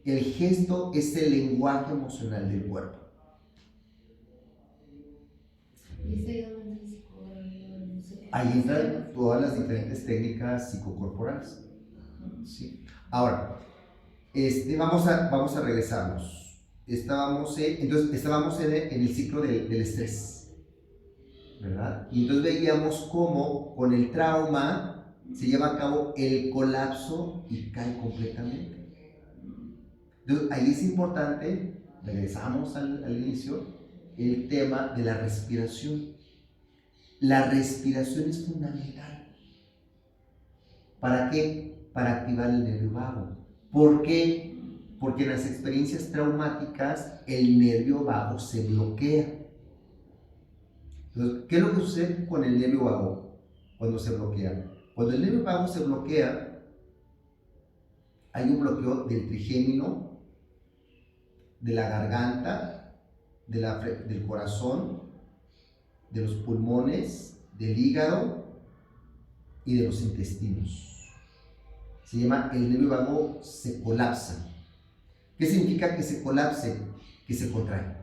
El gesto es el lenguaje emocional del cuerpo. Ahí entran todas las diferentes técnicas psicocorporales. ¿Sí? Ahora, vamos a regresarnos. Estábamos en el ciclo del estrés, ¿verdad? Y entonces veíamos cómo con el trauma se lleva a cabo el colapso y cae completamente. Entonces ahí es importante, regresamos al inicio, el tema de la respiración. La respiración es fundamental. ¿Para qué? Para activar el nervio vago. ¿Por qué? Porque en las experiencias traumáticas el nervio vago se bloquea. Entonces, ¿qué es lo que sucede con el nervio vago cuando se bloquea? Cuando el nervio vago se bloquea, hay un bloqueo del trigémino, de la garganta, del corazón, de los pulmones, del hígado y de los intestinos. Se llama el nervio vago se colapsa. ¿Qué significa que se colapse? Que se contrae.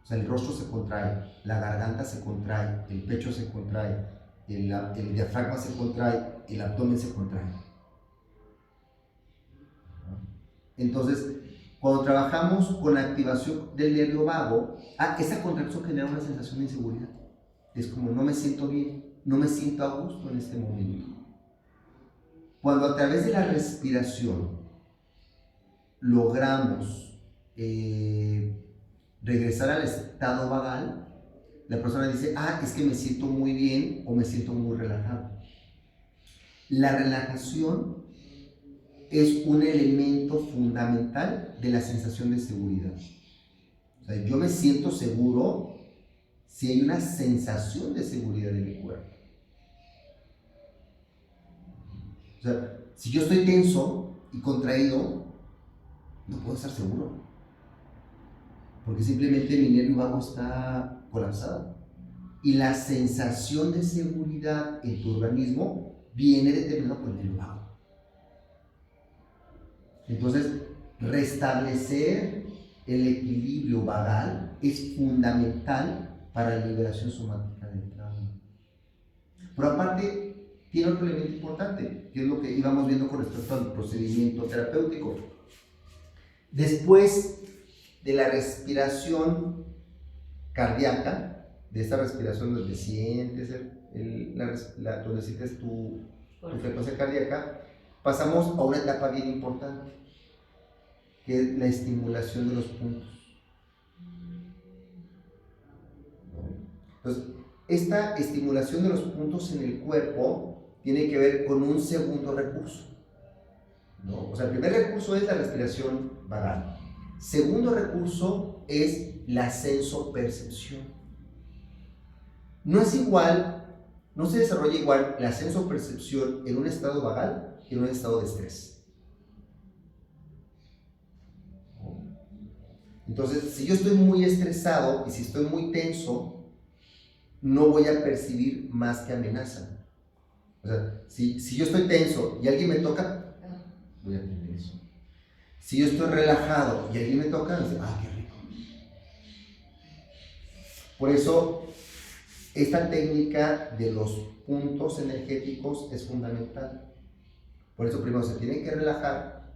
O sea, el rostro se contrae, la garganta se contrae, el pecho se contrae, el diafragma se contrae, el abdomen se contrae. Entonces, cuando trabajamos con la activación del nervio vago, esa contracción genera una sensación de inseguridad. Es como, no me siento bien, no me siento a gusto en este momento. Cuando a través de la respiración logramos regresar al estado vagal, la persona dice, es que me siento muy bien o me siento muy relajado. La relajación es un elemento fundamental de la sensación de seguridad. O sea, yo me siento seguro si hay una sensación de seguridad en mi cuerpo. O sea, si yo estoy tenso y contraído, no puedo estar seguro. Porque simplemente mi nervio vago está colapsado. Y la sensación de seguridad en tu organismo viene determinada por el nervio vago. Entonces, restablecer el equilibrio vagal es fundamental para la liberación somática del trauma. Pero aparte, tiene otro elemento importante, que es lo que íbamos viendo con respecto al procedimiento terapéutico. Después de la respiración cardíaca, de esta respiración donde sientes, donde sientes tu frecuencia cardíaca, pasamos a una etapa bien importante, que es la estimulación de los puntos. Entonces, esta estimulación de los puntos en el cuerpo tiene que ver con un segundo recurso, ¿no? O sea, el primer recurso es la respiración vagal. Segundo recurso es la sensopercepción. No es igual, no se desarrolla igual la sensopercepción en un estado vagal que en un estado de estrés. Entonces, si yo estoy muy estresado y si estoy muy tenso, no voy a percibir más que amenaza. O sea, si yo estoy tenso y alguien me toca, voy a tener eso. Si yo estoy relajado y alguien me toca, voy a decir, qué rico. Por eso, esta técnica de los puntos energéticos es fundamental. Por eso primero se tiene que relajar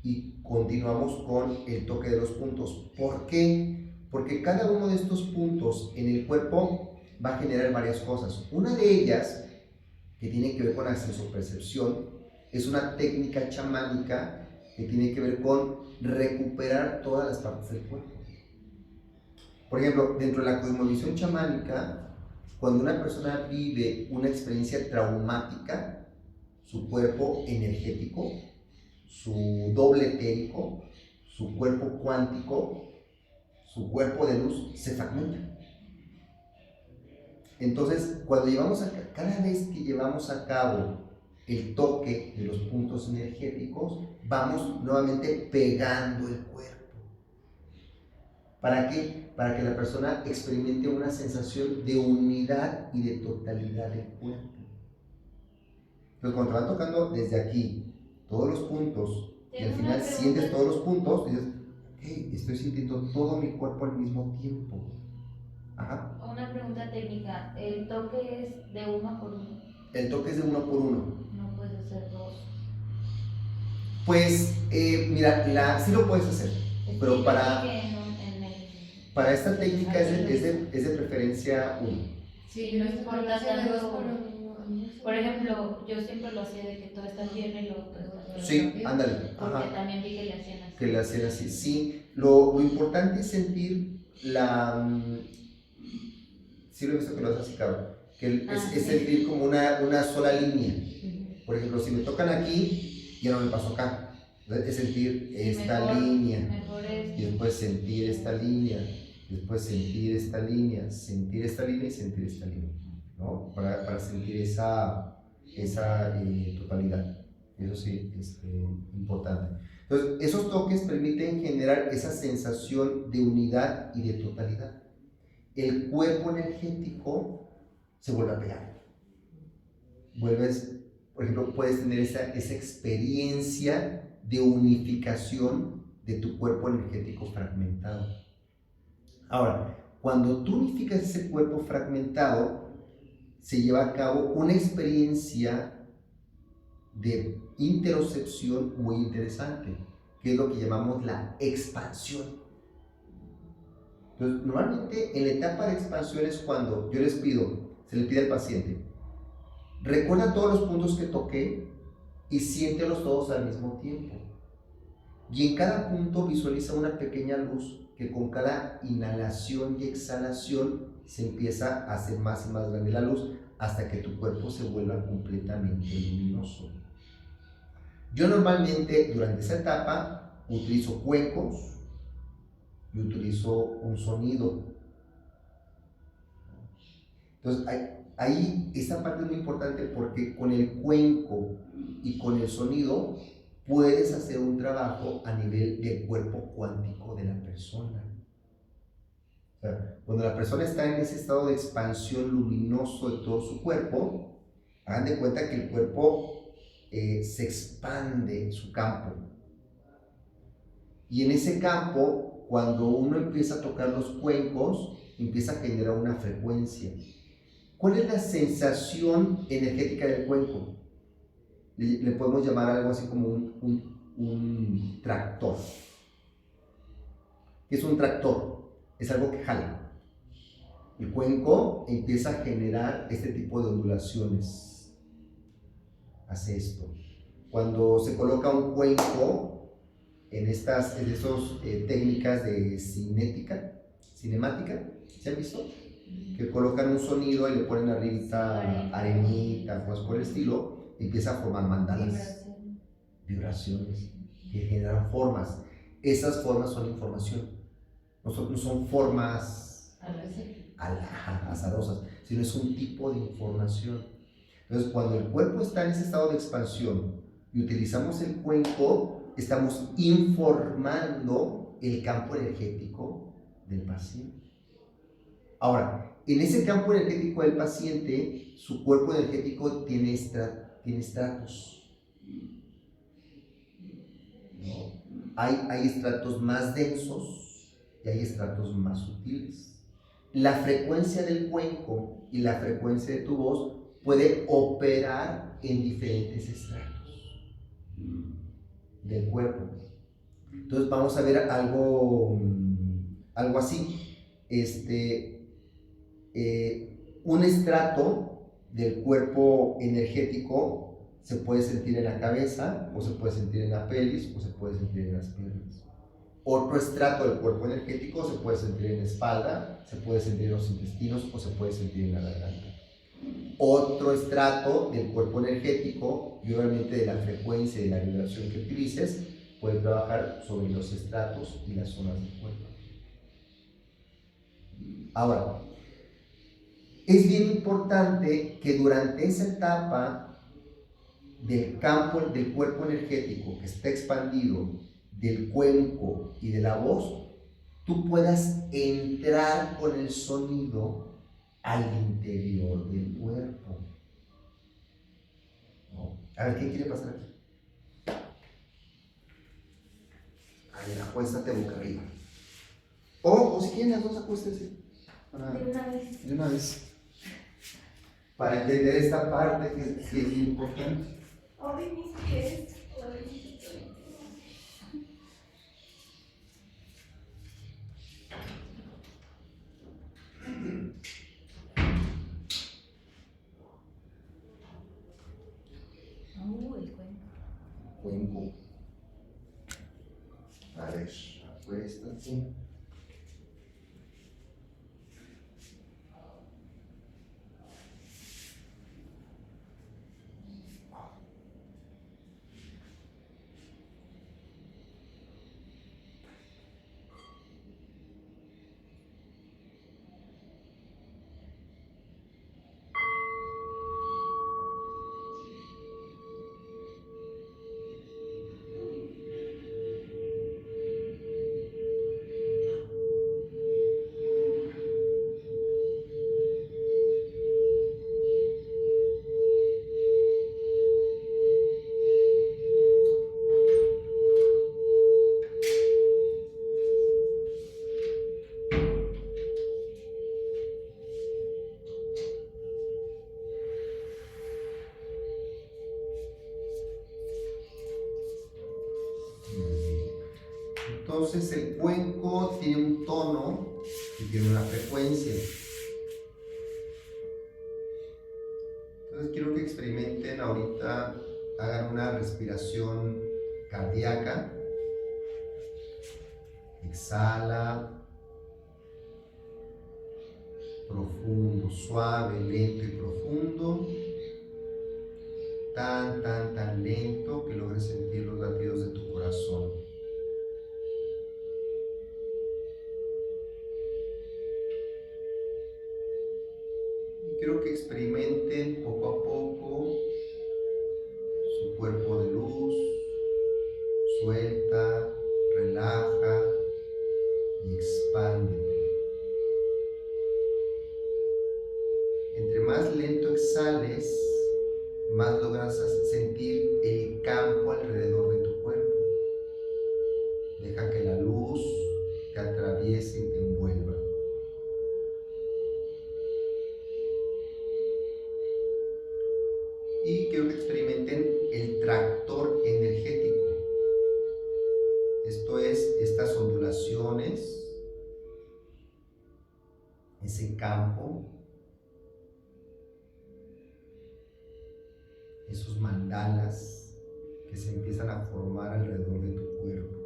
y continuamos con el toque de los puntos. ¿Por qué? Porque cada uno de estos puntos en el cuerpo va a generar varias cosas. Una de ellas, que tiene que ver con la sensopercepción, es una técnica chamánica que tiene que ver con recuperar todas las partes del cuerpo. Por ejemplo, dentro de la cosmovisión chamánica, cuando una persona vive una experiencia traumática, su cuerpo energético, su doble etérico, su cuerpo cuántico, su cuerpo de luz se fragmenta. Entonces, cada vez que llevamos a cabo el toque de los puntos energéticos, vamos nuevamente pegando el cuerpo. ¿Para qué? Para que la persona experimente una sensación de unidad y de totalidad del cuerpo. Entonces, cuando te van tocando desde aquí todos los puntos y al final sientes todos los puntos, dices, estoy sintiendo todo mi cuerpo al mismo tiempo. Ajá. Una pregunta técnica, ¿el toque es de 1 por 1? El toque es de 1 por 1. No puedes hacer 2. Pues, mira, sí lo puedes hacer, pero para esta técnica es de preferencia 1. Sí, no es importante 2 por 1. Por ejemplo, yo siempre lo hacía de que todo está pierna y luego todo está Sí, ándale. Porque Ajá. también vi que le hacían así. Que le hacían así, sí. Lo importante es sentir sí lo he visto que lo haces así, cabrón, que es sentir como una sola línea. Por ejemplo, si me tocan aquí, ya no me paso acá. Es sentir esta línea, y después sentir esta línea, después sentir esta línea, sentir esta línea y sentir esta línea, ¿no? Para sentir esa totalidad. Eso sí es importante. Entonces, esos toques permiten generar esa sensación de unidad y de totalidad. El cuerpo energético se vuelve a pegar. Por ejemplo, puedes tener esa experiencia de unificación de tu cuerpo energético fragmentado. Ahora, cuando tú unificas ese cuerpo fragmentado, se lleva a cabo una experiencia de interocepción muy interesante, que es lo que llamamos la expansión. Entonces, normalmente en la etapa de expansión es cuando yo se le pide al paciente, recuerda todos los puntos que toqué y siéntelos todos al mismo tiempo. Y en cada punto visualiza una pequeña luz que con cada inhalación y exhalación se empieza a hacer más y más grande la luz hasta que tu cuerpo se vuelva completamente luminoso. Yo normalmente durante esa etapa utilizo cuencos y utilizo un sonido. Entonces ahí esta parte es muy importante porque con el cuenco y con el sonido puedes hacer un trabajo a nivel del cuerpo cuántico de la persona. O sea, cuando la persona está en ese estado de expansión luminoso de todo su cuerpo, hagan de cuenta que el cuerpo se expande su campo. Y en ese campo, cuando uno empieza a tocar los cuencos, empieza a generar una frecuencia. ¿Cuál es la sensación energética del cuenco? Le podemos llamar algo así como un tractor. ¿Qué es un tractor? Es algo que jala. El cuenco empieza a generar este tipo de ondulaciones. Hace esto. Cuando se coloca un cuenco en esas técnicas de cinemática, ¿se han visto? Que colocan un sonido y le ponen arribita arenita, cosas por el estilo, empieza a formar mandalas, vibraciones que generan formas. Esas formas son información, no son formas azarosas, sino es un tipo de información. Entonces, cuando el cuerpo está en ese estado de expansión y utilizamos el cuenco, estamos informando el campo energético del paciente. Ahora, en ese campo energético del paciente, su cuerpo energético tiene estratos. ¿No? Hay estratos más densos y hay estratos más sutiles. La frecuencia del cuenco y la frecuencia de tu voz puede operar en diferentes estratos del cuerpo. Entonces vamos a ver algo así. Un estrato del cuerpo energético se puede sentir en la cabeza, o se puede sentir en la pelvis, o se puede sentir en las piernas. Otro estrato del cuerpo energético se puede sentir en la espalda, se puede sentir en los intestinos, o se puede sentir en la garganta. Otro estrato del cuerpo energético, y obviamente de la frecuencia y de la vibración que utilices, puede trabajar sobre los estratos y las zonas del cuerpo. Ahora, es bien importante que durante esa etapa del campo del cuerpo energético que está expandido, del cuenco y de la voz, tú puedas entrar con el sonido al interior del cuerpo. ¿No? A ver, ¿qué quiere pasar aquí? A ver, acuéstate boca arriba. O si quieren las dos, acuéstense. De una vez. Para entender esta parte que es bien importante. El cuenco. Cuenco. A ver, acuéstate. Entonces el cuenco tiene un tono y tiene una frecuencia. Entonces quiero que experimenten ahorita, hagan una respiración cardíaca. Exhala. Profundo, suave, lento y profundo. Tan lento que logres sentir los latidos de tu corazón. Y quiero que experimenten poco a poco su cuerpo de luz. Suelta, relaja y expándete. Entre más lento exhales, más logras sentir el campo alrededor de tu cuerpo. Deja que la luz te atraviese y te envuelva. Y quiero que experimenten el tractor energético. Esto es, estas ondulaciones, ese campo, esos mandalas que se empiezan a formar alrededor de tu cuerpo.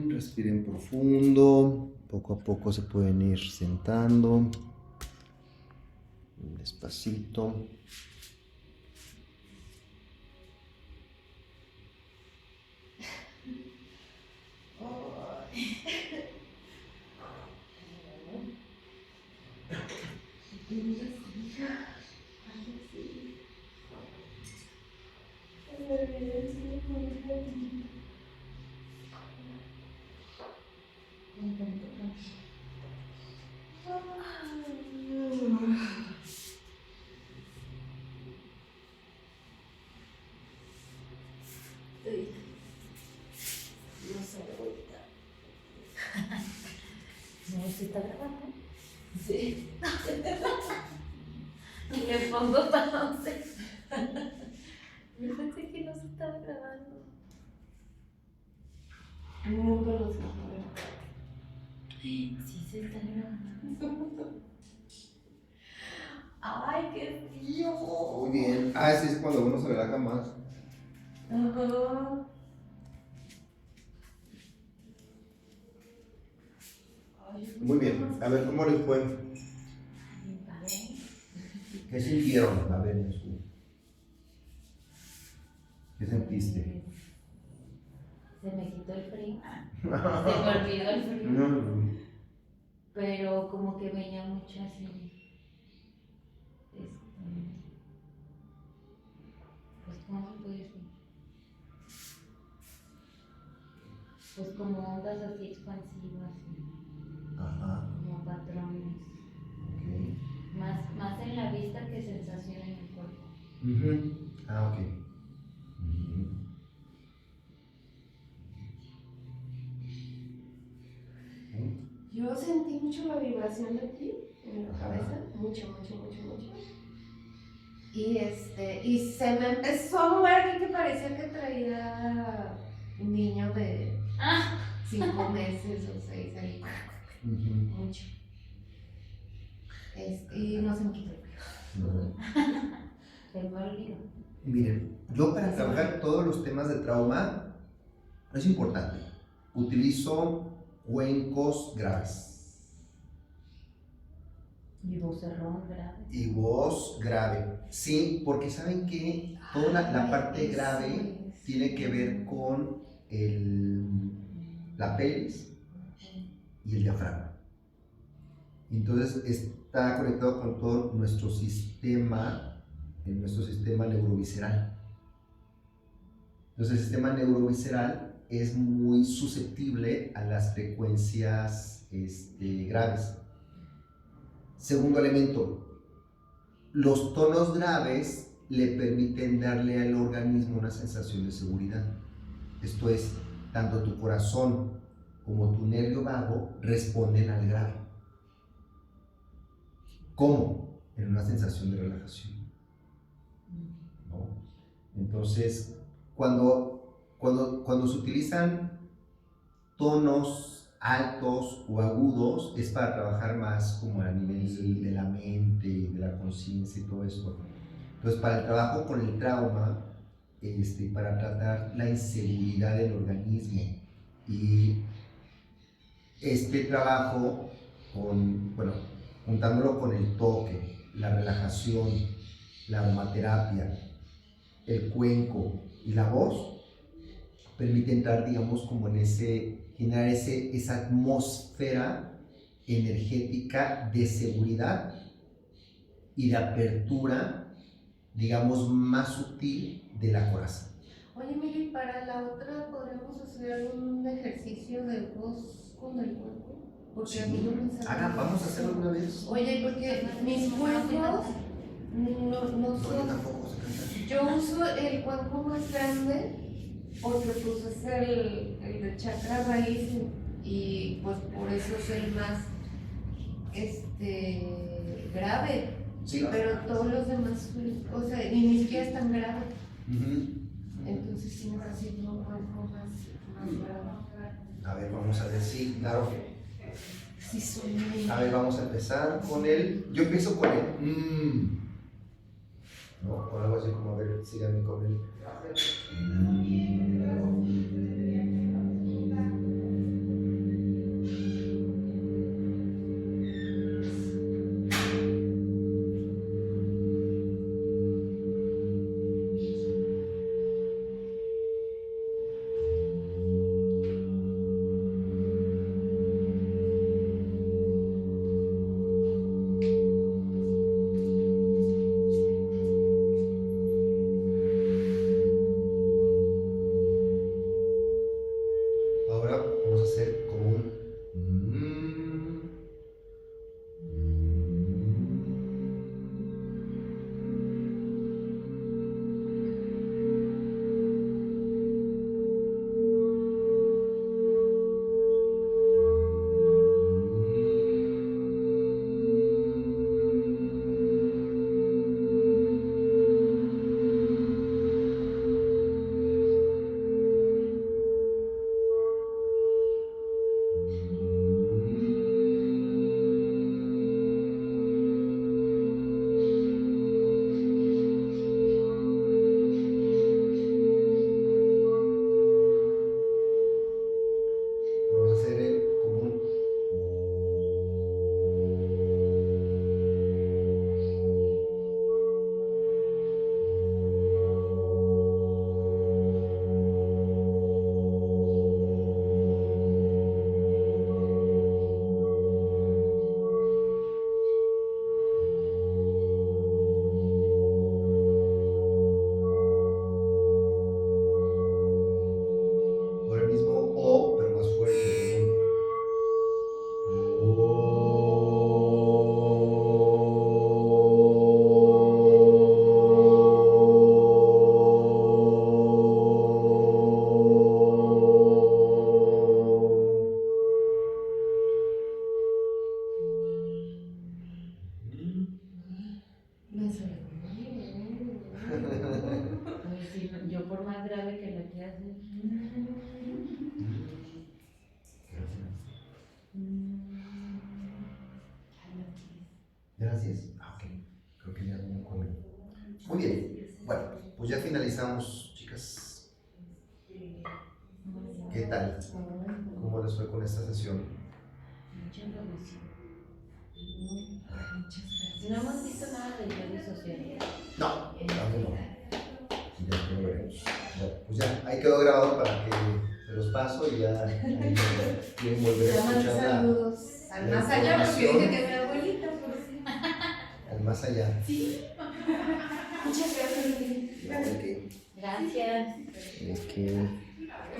Respiren profundo, poco a poco se pueden ir sentando. Despacito. No, ¿sí está grabando? Sí. Le pongo pausa. Yo pensé que no se estaba grabando. No, pero sí, a ver. Sí se está grabando. ¡Ay, qué frío! Muy bien. Ah, sí, es cuando uno se relaja más. Ajá. Ay, Muy bien. A ver, ¿cómo les fue? Bien padre. ¿Qué sintieron? A ver, ¿qué sentiste? Se me quitó el frío. Se me olvidó el frío. No. Pero como que veía mucho así. Pues, ¿cómo se puede decir? Pues como ondas así expansivas, Ajá. como patrones. Ok. Más en la vista que sensación en el cuerpo. Ah, ok. Ujú. yo sentí mucho la vibración de ti en la cabeza, mucho. Y se me empezó a mover aquí que parecía que traía un niño de 5 meses o 6 ahí. Mucho. Y no se me quitó el frío. Se me olvidó. Miren, yo para trabajar todos los temas de trauma es importante. Utilizo cuencos graves Y vocerrón grave. y voz grave. Sí, porque saben que toda la parte Eso grave es. tiene que ver con la pelvis y el diafragma. Entonces está conectado con todo nuestro sistema neurovisceral. Entonces el sistema neurovisceral es muy susceptible a las frecuencias graves. Segundo elemento, los tonos graves le permiten darle al organismo una sensación de seguridad. Esto es, tanto tu corazón como tu nervio vago responden al grave. ¿Cómo? En una sensación de relajación, ¿no? Entonces, cuando se utilizan tonos altos o agudos, es para trabajar más como a nivel de la mente, de la conciencia y todo eso. Entonces, para el trabajo con el trauma, para tratar la inseguridad del organismo y este trabajo juntándolo con el toque, la relajación, la aromaterapia, el cuenco y la voz, permite entrar, digamos, como generar esa atmósfera energética de seguridad y de apertura, digamos, más sutil de la coraza. Oye, Mili, para la otra podríamos hacer un ejercicio de voz con el cuerpo. Porque a mí no me sale. Vamos a hacerlo una vez. Oye, porque mis cuencos no Yo son. tampoco sé cantar. Yo uso el cuenco más grande porque pues es el de chakra raíz y pues por eso es el más grave. Sí. Pero todos los demás, o sea, ni siquiera es tan grave. Uh-huh. Entonces sí necesito un cuenco más grave. A ver, vamos a ver, sí, claro. Sí, soy muy... A ver, vamos a empezar con el. Yo empiezo con el. No, o algo así como, a ver, síganme con el. hacer como un vamos a hacer como un ahora el mismo O, pero más fuerte, como un Me suena. Ay, sí, no, yo por más grave que la quiera hacer. ¿Ya las 10? Ah, ok. Creo que ya no me acuerdo. Muy bien. Bueno, pues ya finalizamos, chicas. ¿Qué tal? ¿Cómo les fue con esta sesión? Mucha información. Muchas gracias. No hemos visto nada de redes sociales. No, aún no. Ya lo veremos. Bueno, pues ya, ahí quedó grabado para que se los paso y ya ahí quieren volver a Ya mandé escuchar saludos al la más allá porque información. dije que mi abuelita, por si. al más allá. Sí. Muchas gracias. No, ¿de qué? Gracias. ¿De qué?